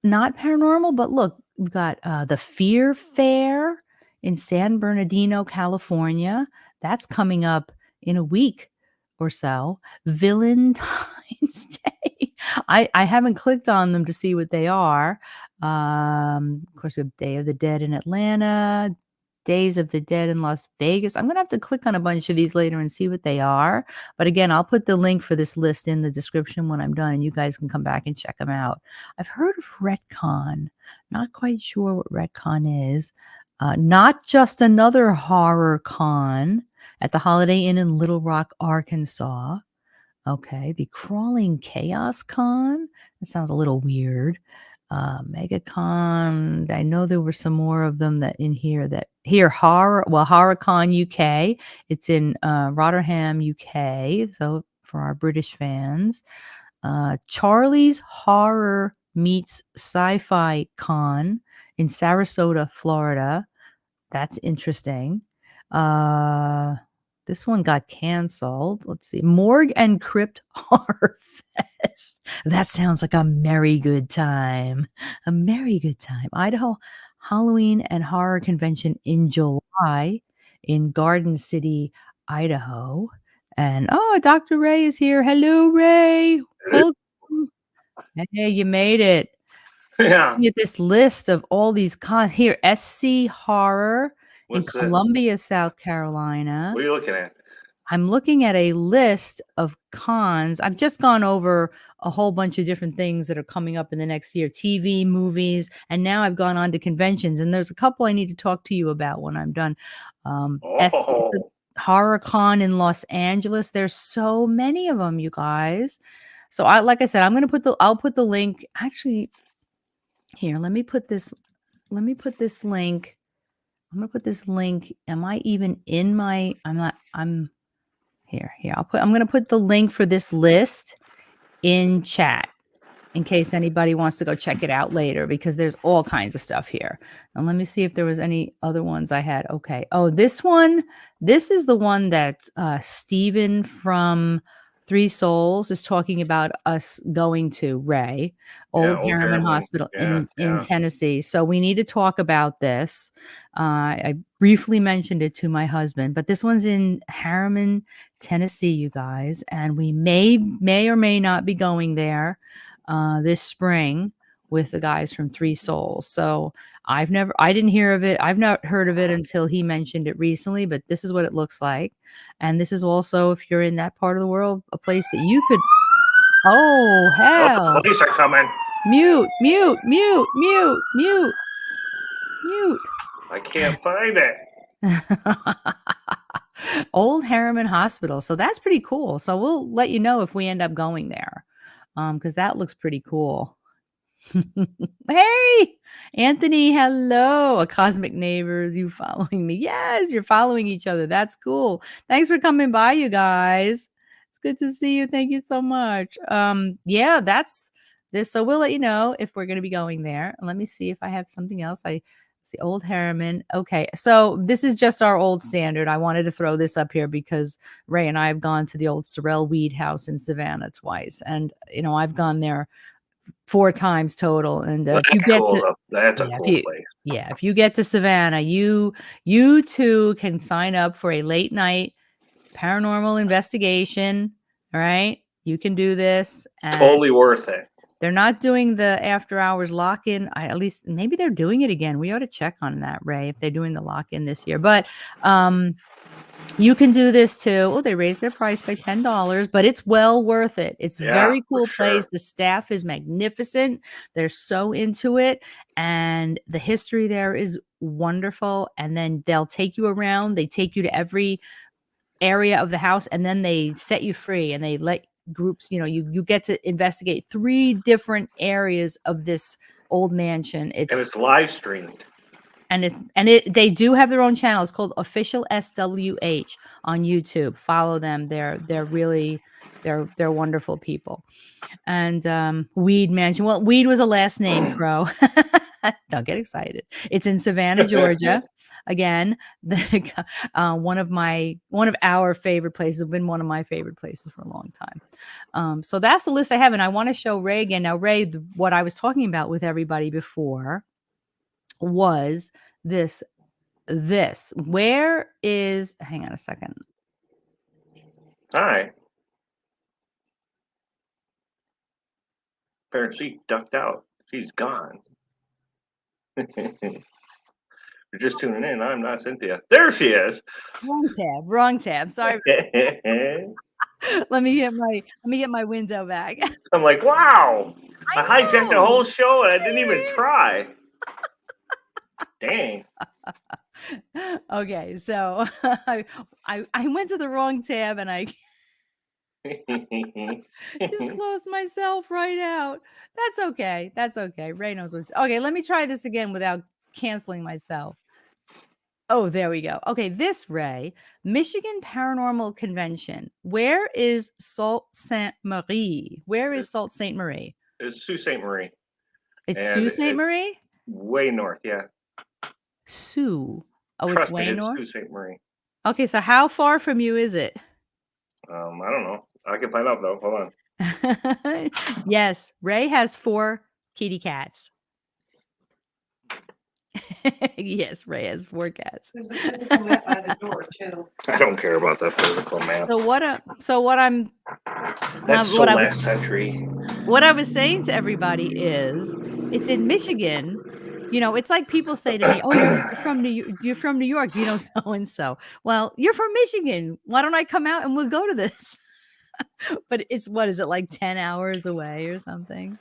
not paranormal, but look, we've got the Fear Fair in San Bernardino, California. That's coming up in a week or so. Valentine's Day. I haven't clicked on them to see what they are. Of course, we have Day of the Dead in Atlanta, Days of the Dead in Las Vegas. I'm gonna have to click on a bunch of these later and see what they are. But again, I'll put the link for this list in the description when I'm done, and you guys can come back and check them out. I've heard of Retcon. Not quite sure what Retcon is. Not just another horror con at the Holiday Inn in Little Rock, Arkansas. Okay, the Crawling Chaos Con. That sounds a little weird. MegaCon. I know there were some more of them that in here HorrorCon UK. It's in Rotterdam, UK. So for our British fans, Charlie's Horror Meets Sci-Fi Con in Sarasota, Florida. That's interesting. Uh, this one got canceled. Let's see. Morgue and Crypt Horror Fest. That sounds like a merry good time. A merry good time. Idaho Halloween and Horror Convention in July in Garden City, Idaho. And Dr. Ray is here. Hello, Ray. Welcome. Hey, you made it. Yeah. At this list of all these cons here, SC Horror in What's this? Columbia, South Carolina. What are you looking at? I'm looking at a list of cons. I've just gone over a whole bunch of different things that are coming up in the next year, TV, movies, and now I've gone on to conventions. And there's a couple I need to talk to you about when I'm done. It's a Oh, Horror Con in Los Angeles. There's so many of them, you guys. So like I said, I'll put the link. Actually, here, let me put this link. I'm gonna put this link. Am I even in my? I'm here. I'm gonna put the link for this list in chat in case anybody wants to go check it out later because there's all kinds of stuff here. And let me see if there was any other ones I had. Okay. Oh, this is the one that Steven from Three Souls is talking about us going to, Ray, yeah, Old Harriman Hospital in Tennessee. So we need to talk about this. I briefly mentioned it to my husband, but this one's in Harriman, Tennessee, you guys, and we may or may not be going there this spring with the guys from Three Souls. So I didn't hear of it. I've not heard of it until he mentioned it recently, but this is what it looks like. And this is also, if you're in that part of the world, a place that you could, oh, hell. Oh, the police are coming. Mute. I can't find it. Old Harriman Hospital. So that's pretty cool. So we'll let you know if we end up going there. Because that looks pretty cool. Hey, Anthony, hello. A Cosmic Neighbors, you following me? Yes, you're following each other. That's cool. Thanks for coming by, you guys. It's good to see you. Thank you so much. Yeah, that's this. So we'll let you know if we're going to be going there. Let me see if I have something else. I see Old Harriman. Okay, so this is just our old standard. I wanted to throw this up here because Ray and I have gone to the old Sorrel Weed House in Savannah twice, and I've gone there 4 times total. And if you get to that's a cool place. Yeah, if you get to Savannah, you too can sign up for a late night paranormal investigation. All right, you can do this. And Totally worth it. they're not doing the after hours lock-in. At least maybe they're doing it again. We ought to check on that, Ray, if they're doing the lock-in this year. But you can do this too. Oh, they raised their price by $10, but it's well worth it. It's very cool place. The staff is magnificent. They're so into it. And the history there is wonderful. And then they'll take you around. They take you to every area of the house, and then they set you free, and they let groups, you get to investigate 3 different areas of this old mansion. And it's live streamed. They do have their own channel. It's called Official SWH on YouTube. Follow them. They're really they're wonderful people. And Weed Mansion. Well, Weed was a last name, Crow. Don't get excited. It's in Savannah, Georgia. Again, one of our favorite places. Have been one of my favorite places for a long time. So that's the list I have, and I want to show Ray again. Now, Ray, what I was talking about with everybody before was this. Where is? Hang on a second. Hi. Apparently, she ducked out. She's gone. You're just tuning in. I'm not Cynthia. There she is. Wrong tab. Sorry. Let me get my window back. I'm like, wow. I hijacked the whole show and I didn't even try. Dang. Okay, so I went to the wrong tab and I just closed myself right out. That's okay. Ray knows what's okay. Let me try this again without canceling myself. Oh, there we go. Okay, this Ray, Michigan Paranormal Convention. Where is Sault Ste. Marie? Where is Sault Ste. Marie? It's Sault Ste. Marie. It's Sault Ste. Marie? Way north, yeah. Sioux. Oh, Trust it's way me, it's north? Sault Ste. Marie. Okay, so how far from you is it? I don't know. I can find out though. Hold on. Yes, Ray has 4 kitty cats. Yes, Ray has 4 cats. There's a physical map by the door too. I don't care about that physical map. That's last century. What I was saying to everybody is, it's in Michigan. It's like people say to me, "Oh, you're from New York. Do you know so and so?" Well, you're from Michigan. Why don't I come out and we'll go to this? But what is it, like 10 hours away or something?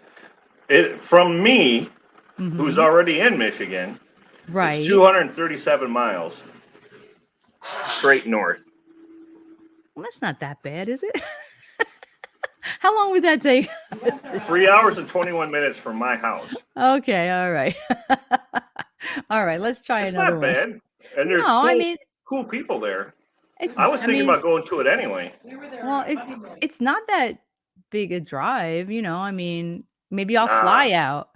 From me, who's already in Michigan, right? It's 237 miles straight north. Well, that's not that bad, is it? How long would that take? 3 hours and 21 minutes from my house. Okay, all right. All right, let's try another one. It's not bad. And there's cool people there. I was thinking about going to it anyway. Well, it's not that big a drive, maybe I'll fly out.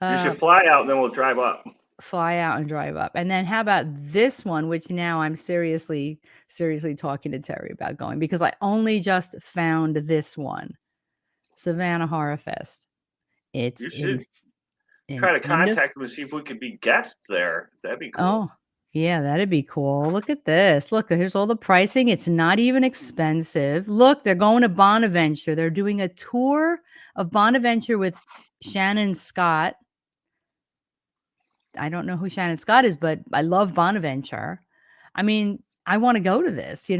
You should fly out and then we'll drive up. Fly out and drive up. And then how about this one, which now I'm seriously talking to Terry about going, because I only just found this one. Savannah Horror Fest. It's you should try to contact them and see if we could be guests there. That'd be cool. Oh, yeah, that'd be cool. Look at this. Look, here's all the pricing. It's not even expensive. Look, they're going to Bonaventure. They're doing a tour of Bonaventure with Shannon Scott. I don't know who Shannon Scott is, but I love Bonaventure. I mean, I want to go to this,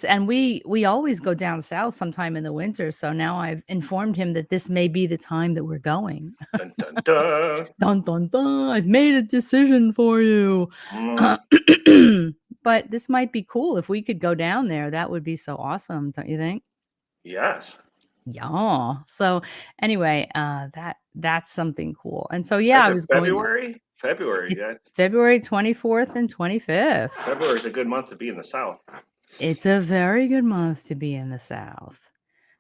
and we always go down south sometime in the winter. So now I've informed him that this may be the time that we're going. Dun, dun, dun. Dun, dun, dun. I've made a decision for you. But this might be cool. If we could go down there, that would be so awesome. Don't you think? Yes. Yeah. So anyway, that's something cool. And so, yeah, I was February. Yeah. February 24th and 25th. February is a good month to be in the South. It's a very good month to be in the South.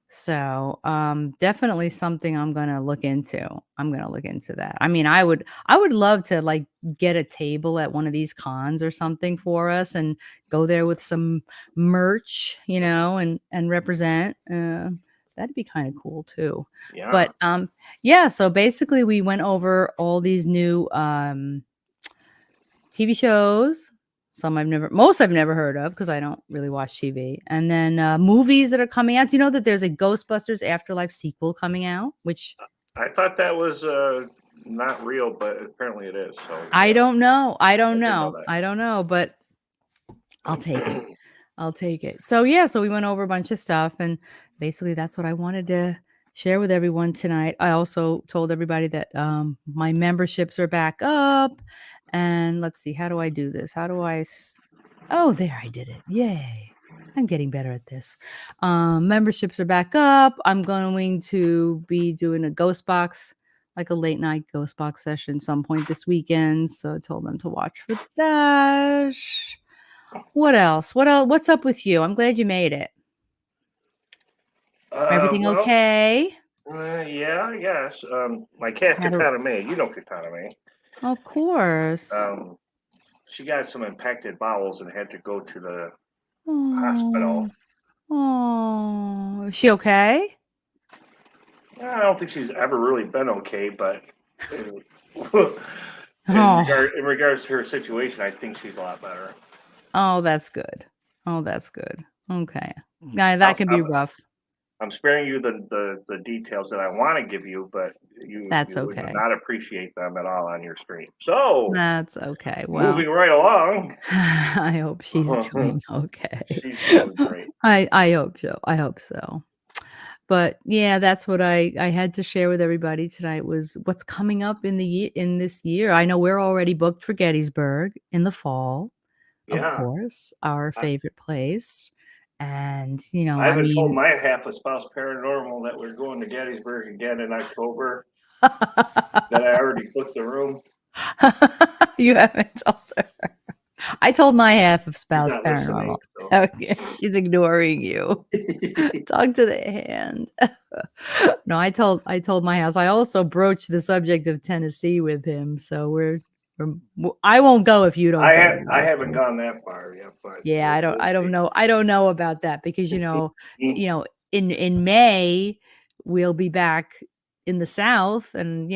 So definitely something I'm going to look into. I'm going to look into that. I mean, I would love to like get a table at one of these cons or something for us and go there with some merch, and represent. That'd be kind of cool too. Yeah. But yeah, so basically we went over all these new TV shows. Most I've never heard of because I don't really watch TV. And then movies that are coming out. Do you know that there's a Ghostbusters Afterlife sequel coming out? Which I thought that was not real, but apparently it is. So I don't know, but I'll take it. So yeah, so we went over a bunch of stuff, and basically that's what I wanted to share with everyone tonight. I also told everybody that my memberships are back up, And let's see, how do I do this? How do oh, there, I did it. Yay. I'm getting better at this. Memberships are back up. I'm going to be doing a ghost box, like a late night ghost box session some point this weekend. So I told them to watch for that. What else? What else? What's up with you? I'm glad you made it. Everything Well, okay? yeah, I guess. My cat How do- Katana May, you know Katana May. Of course. She got some impacted bowels and had to go to the Oh, hospital. oh, is she okay? I don't think she's ever really been okay, but in, Oh, in regards to her situation, I think she's a lot better. oh, that's good. Oh, that's good. Okay. Guy, that can be rough. I'm sparing you the details that I want to give you, but you That's would okay. not appreciate them at all on your stream. So That's okay. Well, moving right along. I hope she's doing okay. She's doing great. I hope so. I hope so. But yeah, that's what I had to share with everybody tonight was what's coming up in this year. I know we're already booked for Gettysburg in the fall, of Yeah. course, our favorite place. And, I I haven't told mean, my half of Spouse Paranormal that we're going to Gettysburg again in October, that I already booked the room. you haven't told her. I told my half of She's Spouse not listening. Paranormal. So. Okay, she's ignoring you. Talk to the hand. No, I told my house. I also broached the subject of Tennessee with him. So I won't go if you don't go. I haven't Also. gone that far yet, but Yeah, we'll I don't see. know. I don't know about that because in May we'll be back in the South, and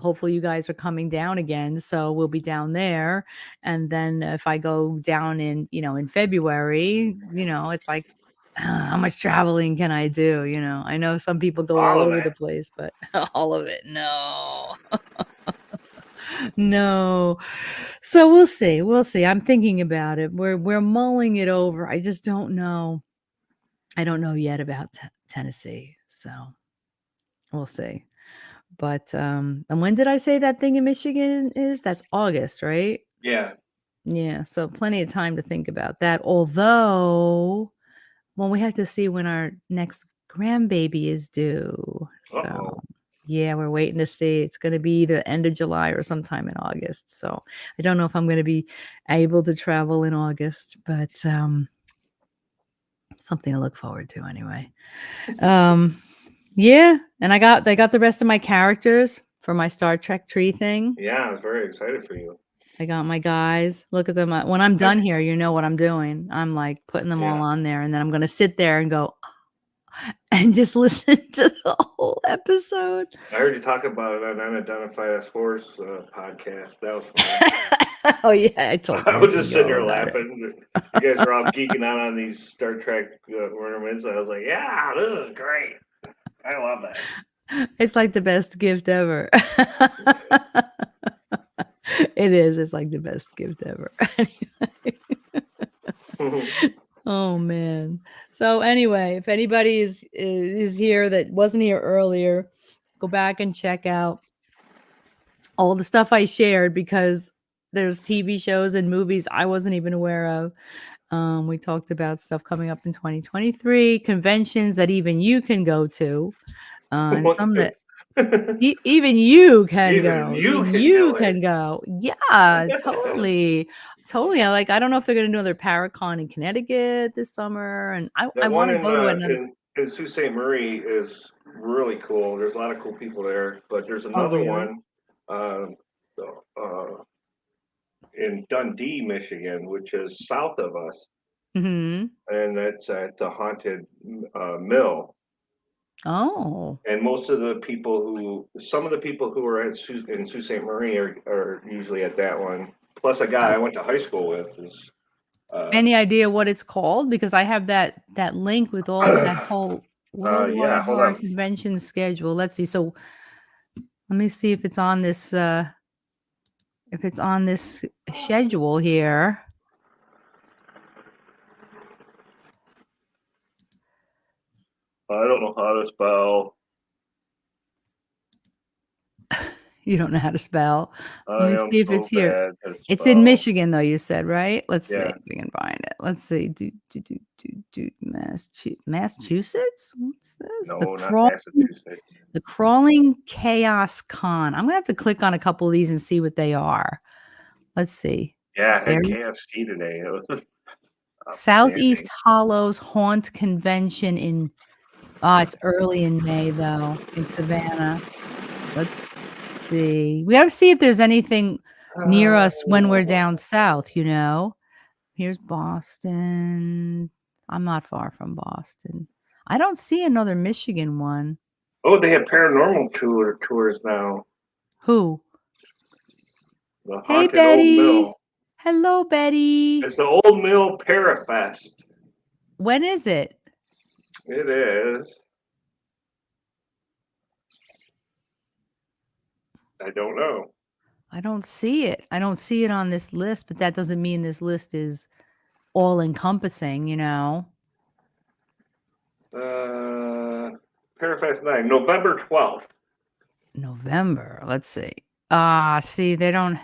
hopefully you guys are coming down again, so we'll be down there. And then if I go down in February, it's like how much traveling can I do? I know some people go all All of over the it. place, but all of it, no. No. So we'll see. We'll see. I'm thinking about it. We're mulling it over. I just don't know. I don't know yet about Tennessee. So we'll see. But and when did I say that thing in Michigan is? That's August, right? Yeah. Yeah, so plenty of time to think about that. Although, well, we have to see when our next grandbaby is due. So, Uh-oh. yeah, we're waiting to see. It's going to be either end of July or sometime in August. So, I don't know if I'm going to be able to travel in August, but something to look forward to anyway. Yeah, and they got the rest of my characters for my Star Trek tree thing. Yeah, I'm very excited for you. I got my guys. Look at them. When I'm done here, you know what I'm doing. I'm like putting them all Yeah. on there, and then I'm going to sit there and go and just listen to the whole episode. I heard you talk about it on Unidentified as Force podcast. That was fun. Oh yeah, I told I was Anthony just sitting all there about it. laughing. You guys were all geeking out on these Star Trek ornaments. I was like, yeah, this is great. I love that. It's like the best gift ever. It is. It's like the best gift ever. Oh man. So anyway, if anybody is here that wasn't here earlier, go back and check out all the stuff I shared because there's TV shows and movies I wasn't even aware of. We talked about stuff coming up in 2023, conventions that even you can go to, and some that even you can Even go. you Even can you do can it. go. Yeah, totally. Totally. I don't know if they're going to do another Paracon in Connecticut this summer. And I That want one to go to another. in Sault Ste. Marie is really cool. There's a lot of cool people there. But there's Oh, another really? one uh, in Dundee, Michigan, which is south of us, Hmm. and it's at the haunted mill. Oh. And some of the people who are in Sault Ste. Marie are usually at that one. Plus, a guy I went to high school with is. Any idea what it's called? Because I have that link with all that whole Yeah, worldwide hold horror on. convention schedule. Let's see. So let me see if it's on this schedule here. I don't know how to spell. You don't know how to spell. Let I me am see if so it's here. bad at It's in spell. Michigan, though, you said, right? Let's see Yeah. if we can find it. Let's see. Massachusetts? What's this? No, not Massachusetts. The Crawling Chaos Con. I'm going to have to click on a couple of these and see what they are. Let's see. Yeah, I There had you- KFC today. It was Southeast outstanding. Hollows Haunt Convention in, it's early in May, though, in Savannah. Let's see. We got to see if there's anything near us when we're down south, you know. Here's Boston. I'm not far from Boston. I don't see another Michigan one. Oh, they have paranormal tours now. Who? The Hey, haunted old Betty. mill. Hello, Betty. It's the Old Mill Parafest. When is it? It is. I don't know. I don't see it. I don't see it on this list, but that doesn't mean this list is all encompassing, you know. Parafest 9, November 12th. November. Let's see. See, they don't.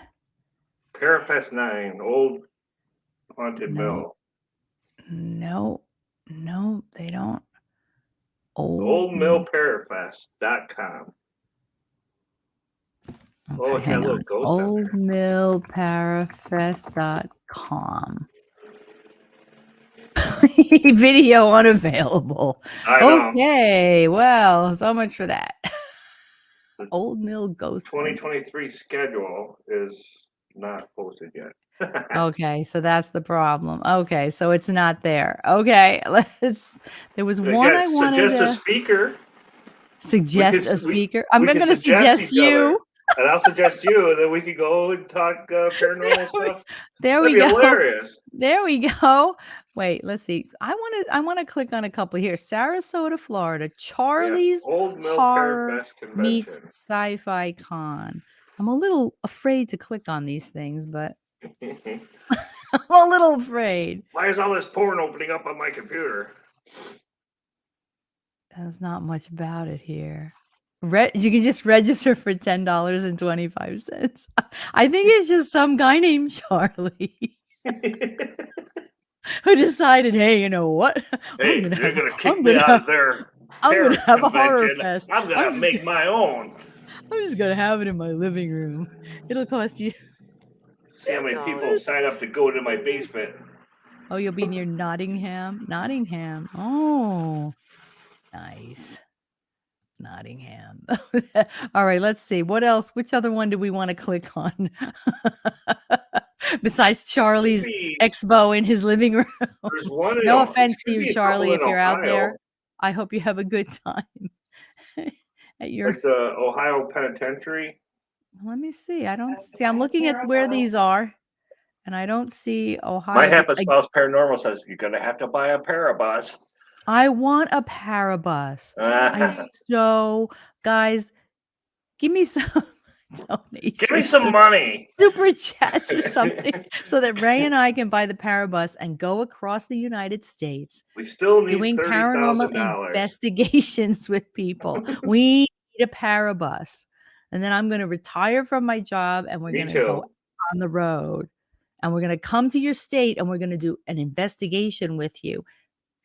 Parafest 9, Old Haunted No, Mill. no, they don't. Oldmillparafest.com. Oh, Okay, it's got a hang little on. ghost on there. Oldmillparafest.com. Video unavailable. I know. Okay, well, so much for that. Old Mill Ghost Hunts. 2023 schedule is not posted yet. Okay, so that's the problem. Okay, so it's not there. Okay, there was We one got I wanted suggest a to speaker. suggest a speaker. I'm we going can to suggest each other. you. And I'll suggest you, and then we could go and talk paranormal stuff. There That'd we be go. hilarious. There we go. Wait, let's see. I want to click on a couple here. Sarasota, Florida. Charlie's Old Mill Horror Parafest meets Convention. Sci-Fi Con. I'm a little afraid to click on these things, but I'm a little afraid. Why is all this porn opening up on my computer? There's not much about it here. You can just register for $10.25. I think it's just some guy named Charlie who decided, hey, you know what? Hey, I'm you're gonna kick me out of their I'm gonna parent have a horror convention. fest. I'm gonna just make my own. I'm just gonna have it in my living room. It'll cost you See how many people $10. sign up to go to my basement. Oh, you'll be near Nottingham. Nottingham. Oh, nice. Nottingham. All right, let's see. What else? Which other one do we want to click on? Besides Charlie's expo in his living room. There's one. No offense to you, be a Charlie, if couple in you're out there. Ohio, I hope you have a good time at your. like the Ohio Penitentiary. Let me see. I don't see. I'm looking at where these are, and I don't see Ohio. My half a spouse paranormal says you're gonna have to buy a Parabus. I want a Parabus. Guys, give me some donations. Give me some money. Super chats or something so that Ray and I can buy the Parabus and go across the United States. We still need doing paranormal $30,000. investigations with people. We need a Parabus. And then I'm going to retire from my job and we're going to go on the road. And we're going to come to your state and we're going to do an investigation with you.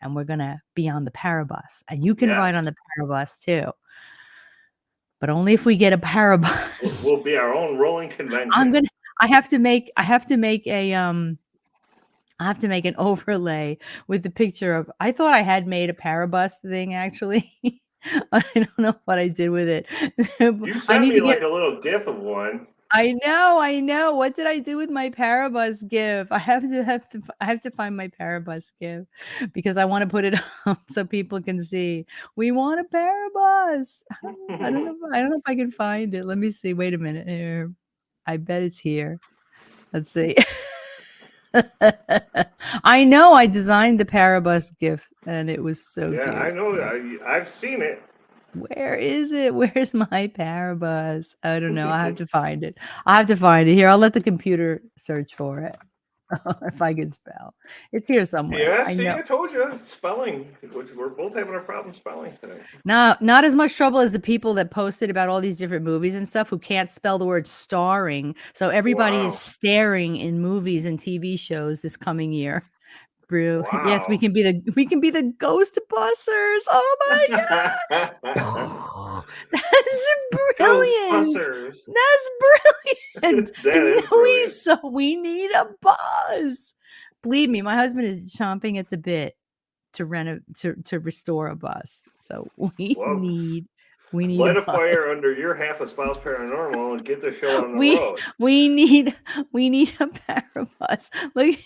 And we're going to be on the Parabus. And you can ride on the Parabus too. But only if we get a Parabus. We'll be our own rolling convention. I have to make an overlay with the picture of. I thought I had made a Parabus thing actually. I don't know what I did with it. You sent me like a little GIF of one. I know. What did I do with my Parabus GIF? I have to find my Parabus GIF because I want to put it up so people can see. We want a Parabus. I don't know if I can find it. Let me see. Wait a minute here. I bet it's here. Let's see. I know I designed the Parabus GIF and it was so cute. Yeah, I know. I've seen it. Where is it? Where's my Parabus? I don't know. I have to find it. Here, I'll let the computer search for it. if I could spell. It's here somewhere. Yeah, I see, know. I told you, spelling. We're both having a problem spelling today. Not as much trouble as the people that posted about all these different movies and stuff who can't spell the word starring. So everybody is Wow. staring in movies and TV shows this coming year. Brew. Yes, we Wow. can be the Ghostbusters. Oh my god. That's brilliant. Ghostbusters. That's brilliant. That And is brilliant. so we need a bus. Believe me, my husband is chomping at the bit to restore a bus. So we Well, need a light a bus. fire under your half a spouse paranormal and get the show on the We road. we need a parabus. Look,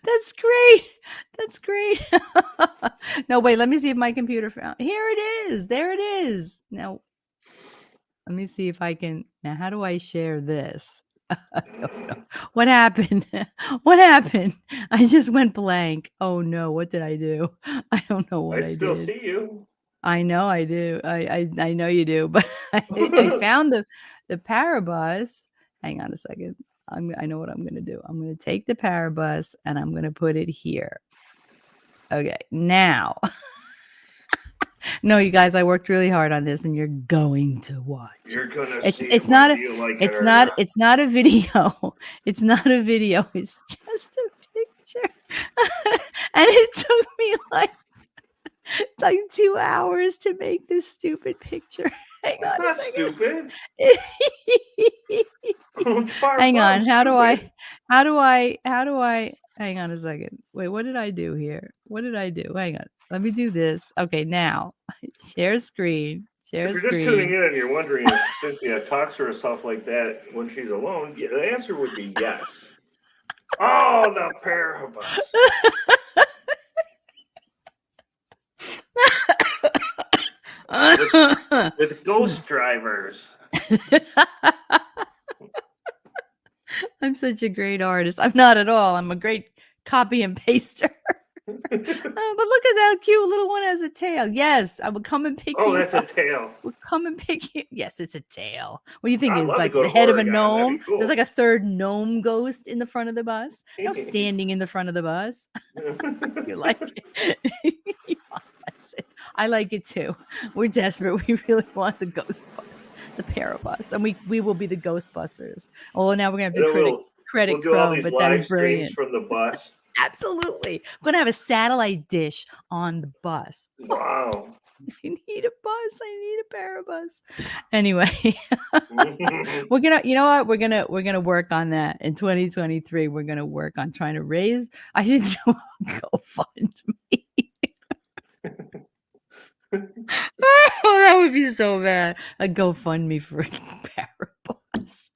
that's great. That's great. No, wait, let me see if my computer found. Here it is. There it is. Now, let me see if I can. Now, how do I share this? I don't know. What happened? What happened? I just went blank. Oh no, what did I do? I don't know what I I still did. see you. I know I do. I know you do, but I found the Parabus. Hang on a second. I know what I'm going to do. I'm going to take the Parabus and I'm going to put it here. Okay, now. No, you guys, I worked really hard on this, and you're going to watch. You're gonna It's see it's it not whether a you like it's it or not not. it's not a video. It's not a video. It's just a picture. And it took me like 2 hours to make this stupid picture. Hang It's on a not second. stupid. Far Hang from on. How do stupid. I hang on a second. Wait, what did I do here? What did I do? Hang on. Let me do this. Okay, now share screen. Share If you're just tuning screen. in and you're wondering if Cynthia talks to herself like that when she's alone, yeah, the answer would be yes. Oh, the Parabus. With ghost drivers. I'm such a great artist. I'm not at all. I'm a great copy and paster. But look at that cute little one has a tail. Yes, I would come and pick Oh, you that's up. a tail. Would come and pick you. Yes, it's a tail. What do you think I'd is love to like go the to head of a Oregon. That'd gnome? be cool. There's like a third gnome ghost in the front of the bus. No standing in the front of the bus. You like it? That's it. I like it too. We're desperate. We really want the ghost bus, the Parabus, and we will be the Ghostbusters. Oh, now we're gonna have And to then credit we'll do all Crow, these but that is live streams brilliant. from the bus. Absolutely, we're gonna have a satellite dish on the bus. Wow. I need a bus. I need a Parabus. Anyway, we're gonna. You know what? We're gonna work on that in 2023. We're gonna work on trying to raise. I should do a GoFundMe. Oh, that would be so bad. A GoFundMe for a Parabus.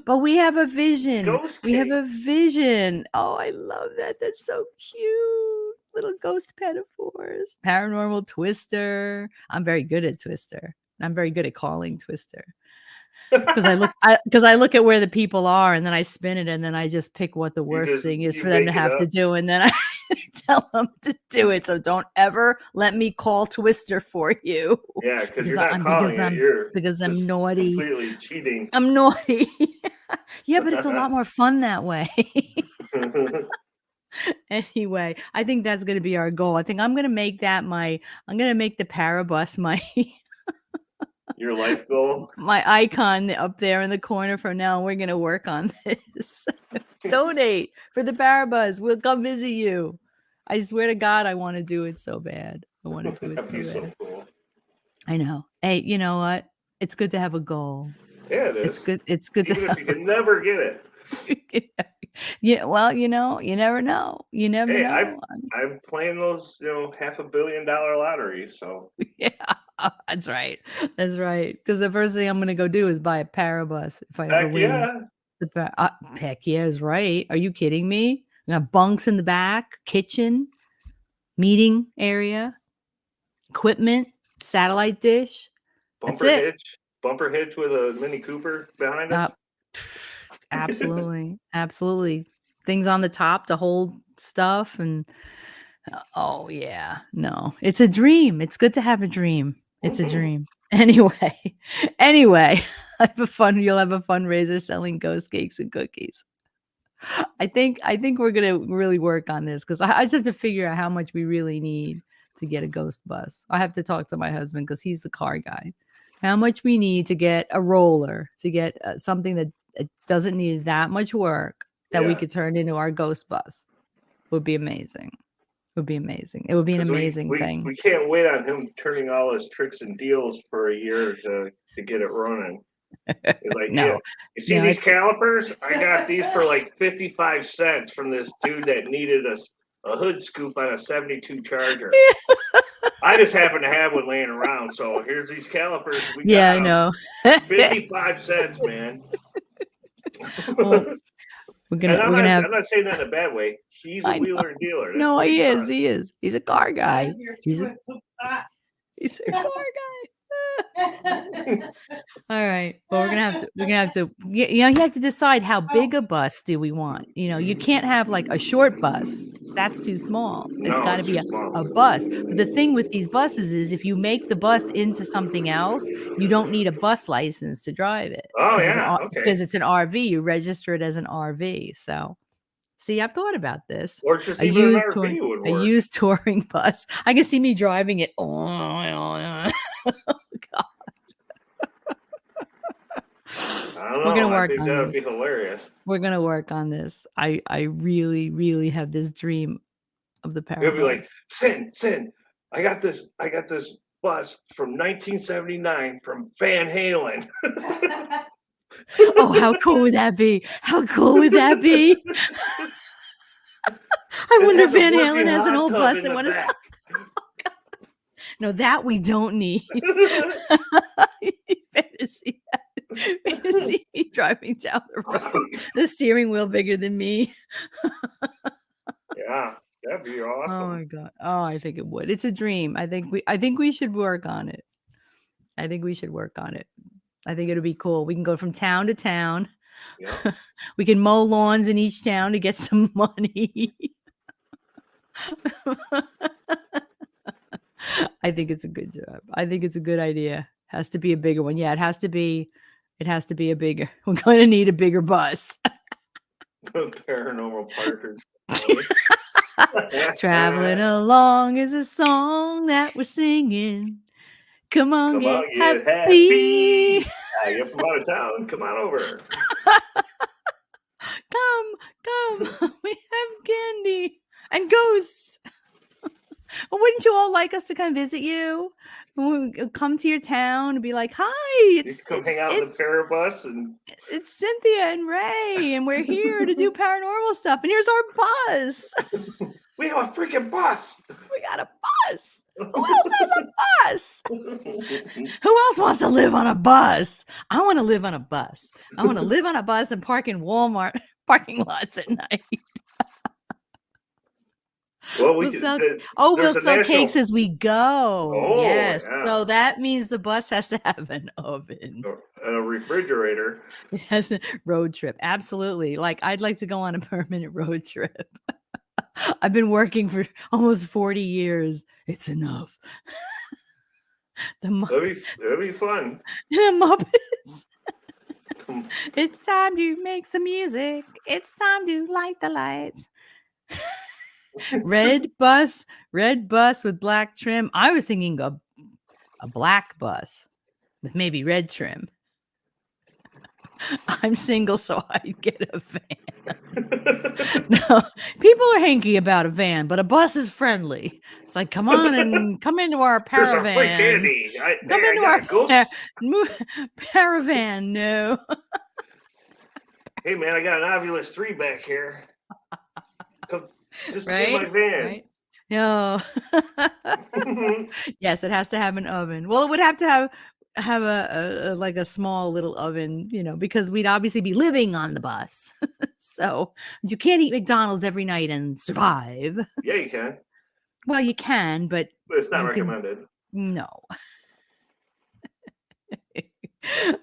But we have a vision. Ghost We have cake. a vision. Oh, I love that. That's so cute. Little ghost metaphors. Paranormal Twister. I'm very good at Twister. I'm very good at calling Twister. Because I look at where the people are and then I spin it and then I just pick what the worst thing is You for them to make it have to up. do and then I tell them to do it. So don't ever let me call Twister for you. Yeah, because you're Because not calling it. You're because I'm just naughty. completely cheating. I'm naughty. Yeah, but it's a lot more fun that way. Anyway, I think that's going to be our goal. I think I'm going to make the Parabus Your life goal. my icon up there in the corner from now. We're going to work on this. Donate for the Parabus. We'll come visit you. I swear to God, I want to do it so bad. I want to do it That'd so be bad. so cool. I know. Hey, you know what? It's good to have a goal. Yeah, it is. It's good. It's good Even to if have you can never get it. Yeah, well, you never know. You never Hey, know. I'm playing those, $500 million lotteries. So Yeah, that's right. That's right. Because the first thing I'm going to go do is buy a Parabus if I ever heck win. yeah. Heck yeah, is right. Are you kidding me? We got bunks in the back, kitchen, meeting area, equipment, satellite dish. That's it. Bumper hitch with a Mini Cooper behind us. Absolutely. Absolutely. Things on the top to hold stuff and oh yeah. No. It's a dream. It's good to have a dream. It's a dream. Anyway. You'll have a fundraiser selling ghost cakes and cookies. I think we're gonna really work on this because I just have to figure out how much we really need to get a ghost bus. I have to talk to my husband because he's the car guy. How much we need to get a roller, to get something that doesn't need that much work that we Yeah. could turn into our ghost bus would be amazing. Would be amazing. It would be an 'Cause amazing we thing. can't wait on him turning all his tricks and deals for a year to get it running. He's like, yeah, No, you see no, these it's calipers? I got these for like 55 cents from this dude that needed a hood scoop on a 72 Charger. I just happen to have one laying around, so here's these calipers. We yeah, I got know. 'em. 55 cents, man. Well, we're And gonna have. I'm not saying that in a bad way. He's a I know. wheeler and dealer. That's No, what he does. is. He's a car guy. He's a he's a car guy. All right. Well, we're gonna have to. You have to decide how big a bus do we want. You can't have like a short bus. That's too small. It's No, got to it's be too a small. bus. But the thing with these buses is, if you make the bus into something else, you don't need a bus license to drive it Oh because yeah, okay. because it's an RV. You register it as an RV. So, see, I've thought about this. Or just A even an used RV would a work. used touring bus. I can see me driving it. Oh, God. I don't We're gonna know. I work think on that would be this. hilarious. We're gonna work on this. I really, really have this dream of the It'll be like, Parabus. Sin, I got this bus from 1979 from Van Halen. Oh, how cool would that be? How cool would that be? I It wonder if has a Van working Halen has an hot old tub bus in they the want to back. sell. No, that we don't need. You better see that. You better see me driving down the road. The steering wheel bigger than me. Yeah, that'd be Oh awesome. my God. Oh, I think it would. It's a dream. I think we should work on it. I think we should work on it. I think it'll be cool. We can go from town to town. Yeah. We can mow lawns in each town to get some money. I think it's a good job. I think it's a good idea. Has to be a bigger one. Yeah, it has to be a bigger. We're going to need a bigger bus. Paranormal partners. Traveling along is a song that we're singing. Come on, Come get on, happy. get happy. You're from out of town. Come on over. Come. We have candy and ghosts. Well, wouldn't you all like us to come visit you? Come to your town and be like, "Hi, You can come hang out in the Parabus and it's Cynthia and Ray, and we're here to do paranormal stuff. And here's our bus. we have a freaking bus. We got a bus. Who else has a bus? Who else wants to live on a bus? I want to live on a bus. I want to live on a bus and park in Walmart parking lots at night. Well, We'll sell there's a national- cakes as we go. Oh, Yes. yeah. So that means the bus has to have an oven. and a refrigerator. It has a road trip. Absolutely. Like, I'd like to go on a permanent road trip. I've been working for almost 40 years. It's enough. That'd be fun. The Muppets. It's time to make some music. It's time to light the lights. Red bus with black trim. I was thinking a black bus with maybe red trim. I'm single, so I'd get a van. No, people are hanky about a van, but a bus is friendly. It's like, come on and come into our There's a free paravan. candy. Come into our paravan. No. Hey man, I got an Ovilus 3 back here. Come, just Right? in my van. Right? No. Yes, it has to have an oven. Well, it would have to have a like a small little oven, because we'd obviously be living on the bus. So you can't eat McDonald's every night and survive. Yeah, you can. Well, you can, but But it's not you can- recommended. no.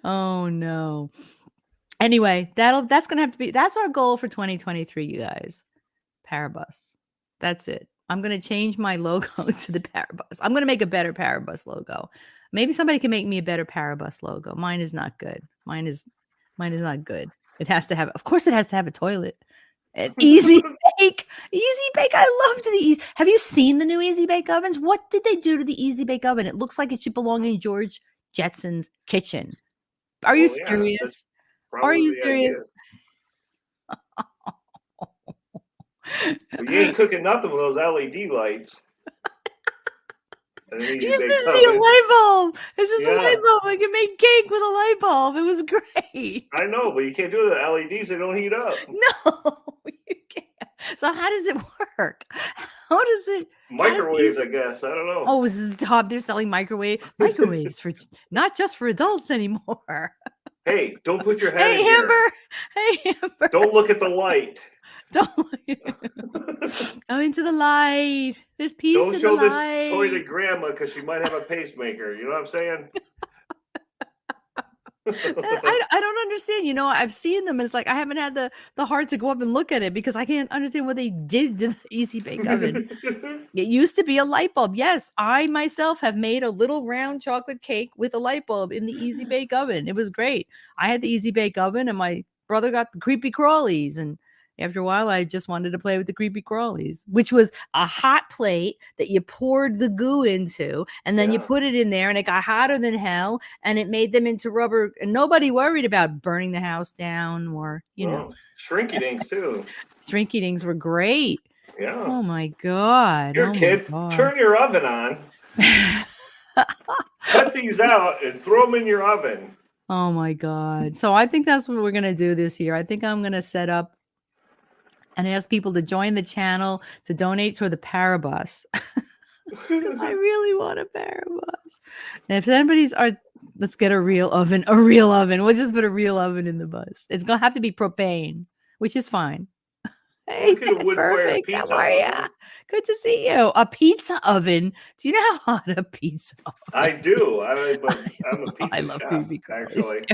Oh no. Anyway, that's gonna have to be that's our goal for 2023, you guys. Parabus. That's it. I'm gonna change my logo to the Parabus. I'm gonna make a better Parabus logo. Maybe somebody can make me a better Parabus logo. Mine is not good. Mine is not good. It has to have, of course, it has to have a toilet. An easy bake. Easy bake. I loved the easy. Have you seen the new easy bake ovens? What did they do to the easy bake oven? It looks like it should belong in George Jetson's kitchen. Are you Well, yeah, serious? that's Are you probably the serious? idea. But you ain't cooking nothing with those LED lights. And an easy This bake is me a oven. light bulb. This is a Yeah. light bulb. I can make cake with a light bulb. It was great. I know, but you can't do the LEDs. They don't heat up. No, you can't. So how does it work? How does it? how does Microwaves, these- I guess. I don't know. Oh, this is top. They're selling microwaves for not just for adults anymore. Hey, don't put your head Hey, in here. Amber. Hey, Amber. Don't look at the light. Don't go into the light. There's peace Don't in show the this light. toy to grandma because she might have a pacemaker. You know what I'm saying? I don't understand. I've seen them. And it's like I haven't had the heart to go up and look at it because I can't understand what they did to the easy bake oven. It used to be a light bulb. Yes, I myself have made a little round chocolate cake with a light bulb in the easy bake oven. It was great. I had the easy bake oven, and my brother got the creepy crawlies. And after a while, I just wanted to play with the creepy crawlies, which was a hot plate that you poured the goo into, and then you Yeah. put it in there, and it got hotter than hell, and it made them into rubber. And nobody worried about burning the house down or, Shrinky dinks too. Shrinky dings were great. Yeah. Oh my God. Here, Oh my kid, God. turn your oven on. Cut these out and throw them in your oven. Oh my God. So I think that's what we're going to do this year. I think I'm going to set up and ask people to join the channel to donate toward the Parabus. I really want a Parabus. And if anybody's let's get a real oven. We'll just put a real oven in the bus. It's going to have to be propane, which is fine. Hey, Look at a wood-fired perfect. How pizza are ya? oven. Good to see you. A pizza oven. Do you know how hot a pizza oven? I do. But I'm a pizza I love chef, creepy crawlies. actually.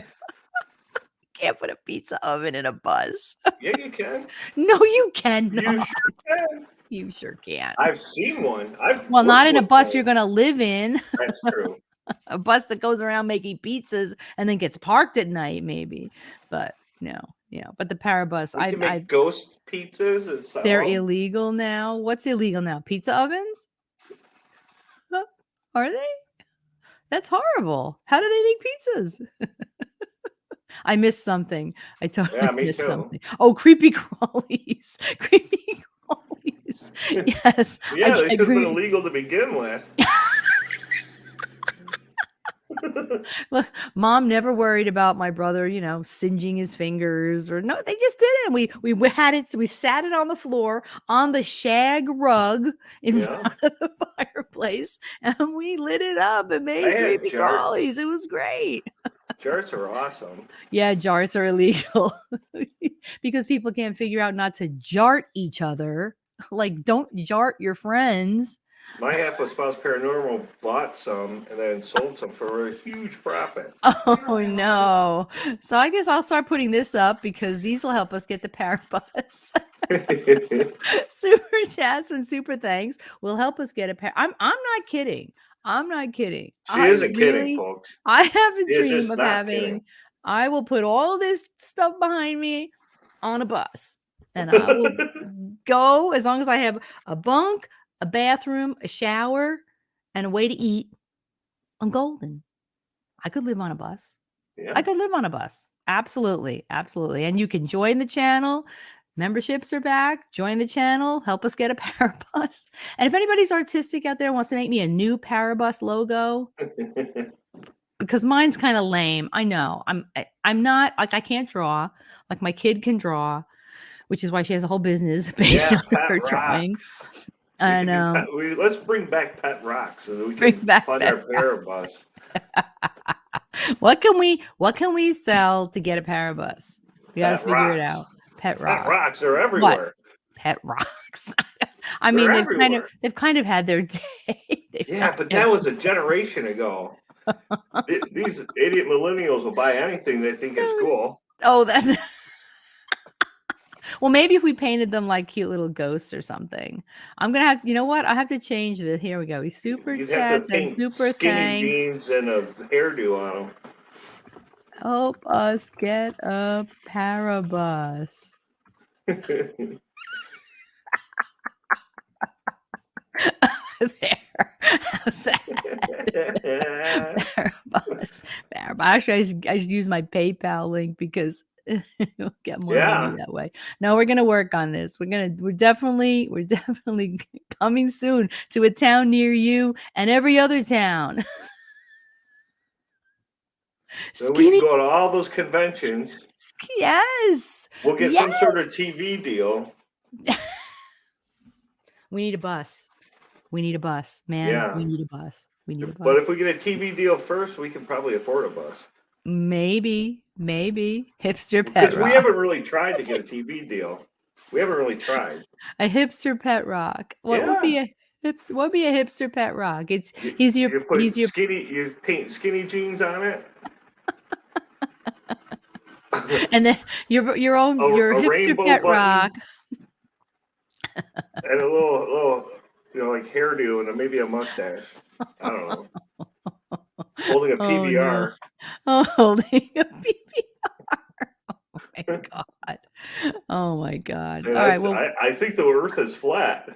Can't put a pizza oven in a bus. Yeah, you can. No, you cannot. You sure can. You sure can't. I've seen one. Well, not worked in a with bus one. you're going to live in. That's true. A bus that goes around making pizzas and then gets parked at night, maybe. But no, But the Parabus, We can make ghost pizzas and sell they're them. illegal now. What's illegal now? Pizza ovens? Huh? Are they? That's horrible. How do they make pizzas? I missed something. I totally Yeah, me missed too. something. Oh, creepy crawlies. Creepy crawlies. Yes. Yeah, they should have agree. been illegal to begin with. Look, Mom never worried about my brother, singeing his fingers or no, they just didn't. We had it, we sat it on the floor on the shag rug in Yeah. front of the fireplace, and we lit it up and made I had creepy jarts. crawlies. It was great. Jarts are awesome. Yeah, jarts are illegal because people can't figure out not to jart each other. Like, don't jart your friends. My half of Spouse Paranormal bought some and then sold some for a huge profit. Oh no. So I guess I'll start putting this up because these will help us get the Parabus. Super chats and super thanks will help us get a pair. I'm not kidding. I'm not kidding. She isn't kidding, folks. I have a She is dream just of not having. kidding. I will put all this stuff behind me on a bus, and I will go as long as I have a bunk, a bathroom, a shower, and a way to eat. I'm golden. I could live on a bus. Yeah. I could live on a bus. Absolutely. Absolutely. And you can join the channel. Memberships are back. Join the channel. Help us get a Parabus. And if anybody's artistic out there wants to make me a new Parabus logo, because mine's kind of lame. I know. I'm not like I can't draw. Like my kid can draw, which is why she has a whole business based on Pet her rocks. drawing. We I can do know. let's bring back Pet Rocks so that we Bring can back fund Pet our Parabus. What can we sell to get a Parabus? We got to Pet figure it rocks. out. Pet Pet rocks. Rocks are everywhere. Pet rocks. I mean, They're they've kind of had their day. Yeah, but that was a generation ago. These idiot millennials will buy anything they think is cool. Oh, that's Well, maybe if we painted them like cute little ghosts or something. I'm gonna have. You know what? I have to change this. Here we go. Super You'd have to chats and paint super skinny thanks. jeans and a hairdo on Help us get a parabus. them. There. How's that? Parabus. Parabus. Actually, I should use my PayPal link because we'll get more money Yeah. that way. No, we're gonna work on this. We're definitely coming soon to a town near you and every other town. So we can Skinny. go to all those conventions. Yes. We'll get some sort of Yes. TV deal. We need a bus. We need a bus, man. Yeah. We need a bus. We need a bus. But if we get a TV deal first, we can probably afford a bus. Maybe hipster pet Because we rock. haven't really tried to get a TV deal. We haven't really tried. A hipster pet rock. What would be a hipster pet rock? It's he's your You paint skinny jeans on it. and then your A hipster rainbow pet button. rock. And a little like hairdo and maybe a mustache. I don't know. Holding a PBR. Oh, holding a PBR. Oh my god. Oh my god. And All right. Well, I think the Earth is flat.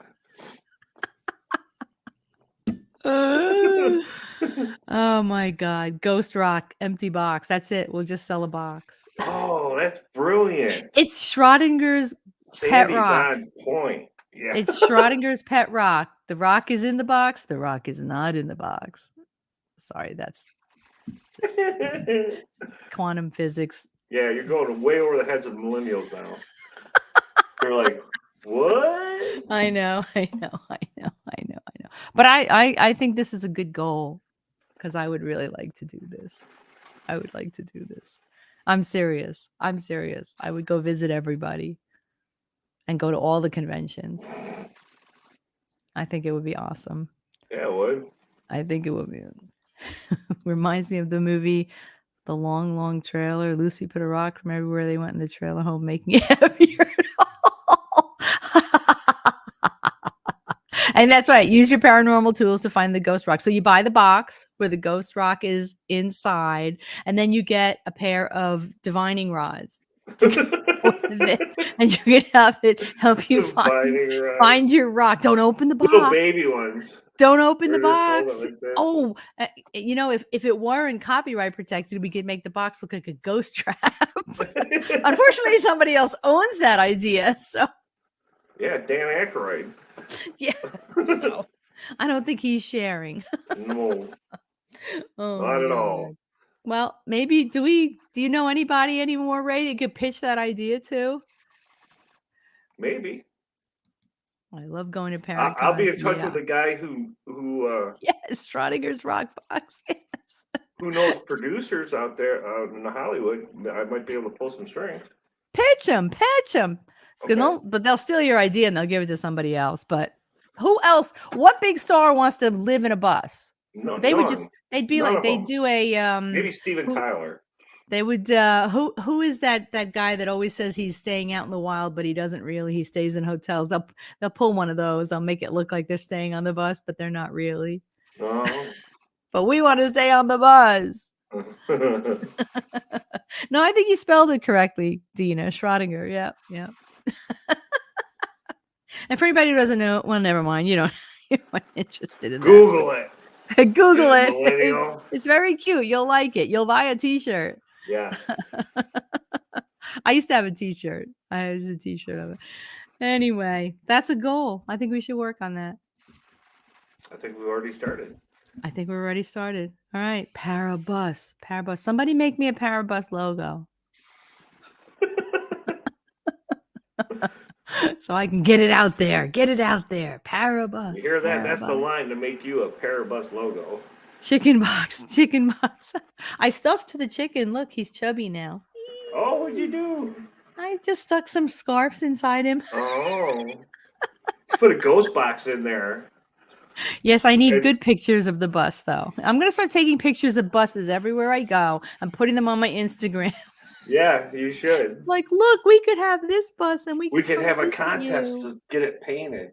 oh my god. Ghost rock, empty box. That's it. We'll just sell a box. Oh, that's brilliant. It's Schrodinger's pet Sandy's rock. on point. Yeah. It's Schrodinger's pet rock. The rock is in the box. The rock is not in the box. Sorry, that's just quantum physics. Yeah, you're going way over the heads of millennials now. They're like, what? I know. But I think this is a good goal because I would really like to do this. I'm serious. I would go visit everybody and go to all the conventions. I think it would be awesome. Yeah, it would. I think it would be. Reminds me of the movie The Long, Long Trailer. Lucy put a rock from everywhere they went in the trailer home, making it heavier. And that's right. Use your paranormal tools to find the ghost rock. So you buy the box where the ghost rock is inside, and then you get a pair of divining rods. And you can have it help you find your rock. Don't open the box. Little baby ones. Don't open the Or just box. hold it like that. Oh, if it weren't copyright protected, we could make the box look like a ghost trap. Unfortunately, somebody else owns that idea. So Yeah, Dan Aykroyd. yeah, so I don't think he's sharing. No, Oh, not my at God. all. Well, maybe do you know anybody anymore, Ray, you could pitch that idea to? Maybe. I love going to Paracon. I'll be in touch Yeah. with the guy who Yes, Schrodinger's rock box. Yes. who knows producers out there in Hollywood. I might be able to pull some strings. Pitch them. Okay. But they'll steal your idea and they'll give it to somebody else. But who else? What big star wants to live in a bus? No, They would none. just. They'd be None like of they them. do a. Maybe Steven who- Tyler. They would. Who is that guy that always says he's staying out in the wild, but he doesn't really. He stays in hotels. They'll pull one of those. They'll make it look like they're staying on the bus, but they're not really. No. But we want to stay on the bus. No, I think you spelled it correctly, Dina Schrodinger. Yeah. And for anybody who doesn't know, well, never mind. You're not interested in Google it. that. Google you it. millennial. It's very cute. You'll like it. You'll buy a T-shirt. Yeah. I used to have a T-shirt. I had a T-shirt of it. Anyway, that's a goal. I think we should work on that. I think we've already started. I think we're already started. All right, Parabus. Somebody make me a Parabus logo. So I can get it out there. Parabus. You hear that? That's the Parabus. line to make you a Parabus logo. Chicken box. I stuffed the chicken. Look, he's chubby now. Oh, what'd you do? I just stuck some scarves inside him. Oh. Put a ghost box in there. Yes, I need And- good pictures of the bus, though. I'm going to start taking pictures of buses everywhere I go. I'm putting them on my Instagram. Yeah, you should. Like, look, we could have this bus and we We could could come have a visit contest you. to get it painted.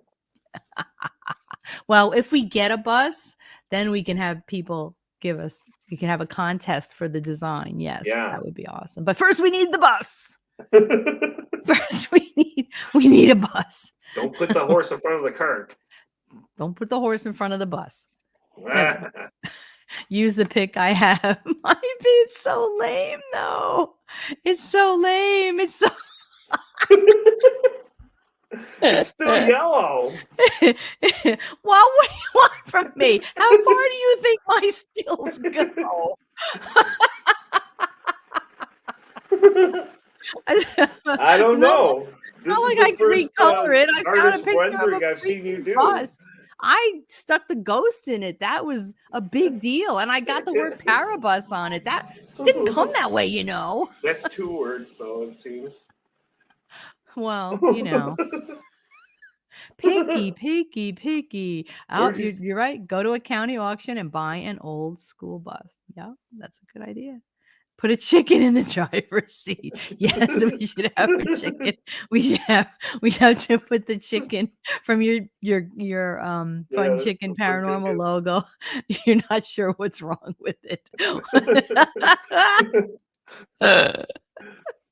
Well, if we get a bus, then we can have people we can have a contest for the design. Yes, Yeah. that would be awesome. But first we need the bus. First we need a bus. Don't put the horse in front of the cart. Don't put the horse in front of the bus. Ever. Use the pick I have. It's so lame though. It's so lame. It's so It's still yellow. Well, what do you want from me? How far do you think my skills go? I don't know. This Not is like the I can first, recolor it. I found a artist picture of rendering a I've seen you freaking do. bus. I stuck the ghost in it. That was a big deal. And I got the word Parabus on it. That didn't come that way, you know. That's 2 words, though, it seems. Well, you know. Picky. Oh, you're right. Go to a county auction and buy an old school bus. Yeah, that's a good idea. Put a chicken in the driver's seat. Yes, we should have a chicken. We have to put the chicken from your fun Yeah, chicken the fun paranormal chicken. logo. You're not sure what's wrong with it.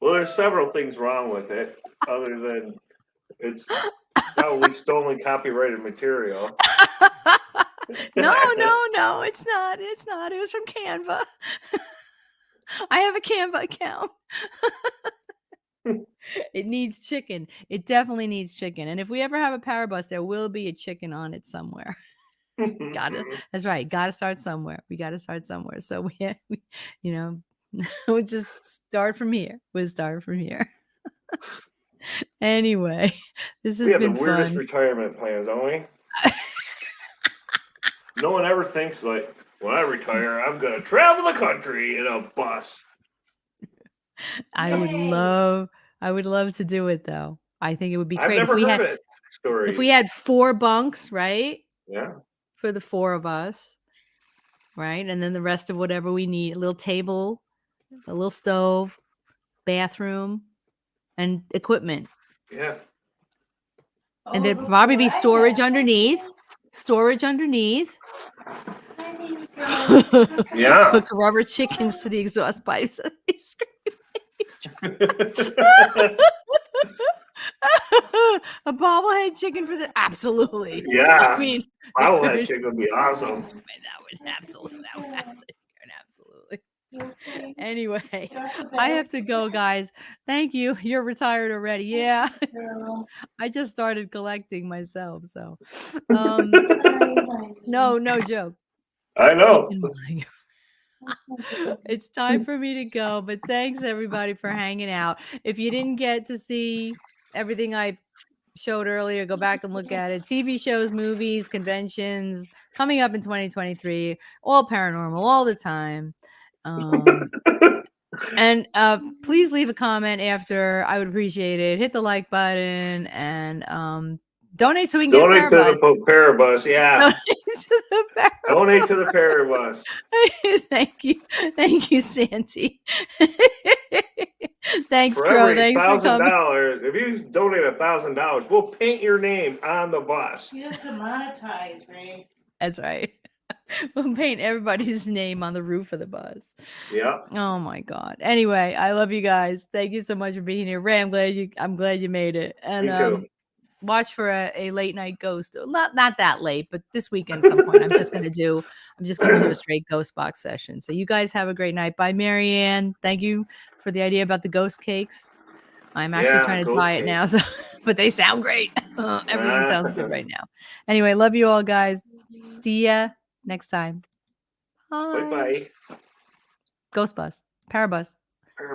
Well, there's several things wrong with it, other than it's probably stolen copyrighted material. No, it's not. It's not. It was from Canva. I have a Canva account. It needs chicken. It definitely needs chicken. And if we ever have a power bus, there will be a chicken on it somewhere. That's right. Got to start somewhere. We got to start somewhere. So we you know, we'll just start from here. We'll start from here. Anyway, this has We have the been weirdest fun. retirement plans, don't we? No one ever thinks like, when I retire, I'm gonna travel the country in a bus. I would love to do it though. I think it would be I've great if never we heard had it. Story. if we had 4 bunks, right? Yeah. For the 4 of us, right? And then the rest of whatever we need, a little table, a little stove, bathroom, and equipment. Yeah. And there'd probably be storage underneath. Storage underneath. Yeah. Hook rubber chickens to the exhaust pipes. A bobblehead chicken for the absolutely. Yeah. I mean, Bobblehead chicken would be awesome. that would absolutely. Anyway, I have to go, guys. Thank you. You're retired already. Yeah. I just started collecting myself. So, no joke. I know. Keep in mind. It's time for me to go, but thanks everybody for hanging out. If you didn't get to see everything I showed earlier, go back and look at it. TV shows, movies, conventions coming up in 2023, all paranormal all the time. And please leave a comment after. I would appreciate it. Hit the like button and donate so we can Donate get to a Parabus. the Parabus, yeah. Donate to the Parabus. Thank you, Santy. Thanks, For Crow. every Thanks for coming. $1,000, if you donate $1,000, we'll paint your name on the bus. You have to monetize, Ray. That's right. We'll paint everybody's name on the roof of the bus. Yeah. Oh my God. Anyway, I love you guys. Thank you so much for being here. Ray, I'm glad you made it. And Me too. watch for a late night ghost. Not that late, but this weekend at some point. I'm just gonna do a straight ghost box session. So you guys have a great night. Bye, Marianne. Thank you for the idea about the ghost cakes. I'm actually trying to buy it now, so but they sound great. Everything sounds good right now. Anyway, love you all, guys. See ya next time. Bye. Bye-bye. Ghost bus. Parabus.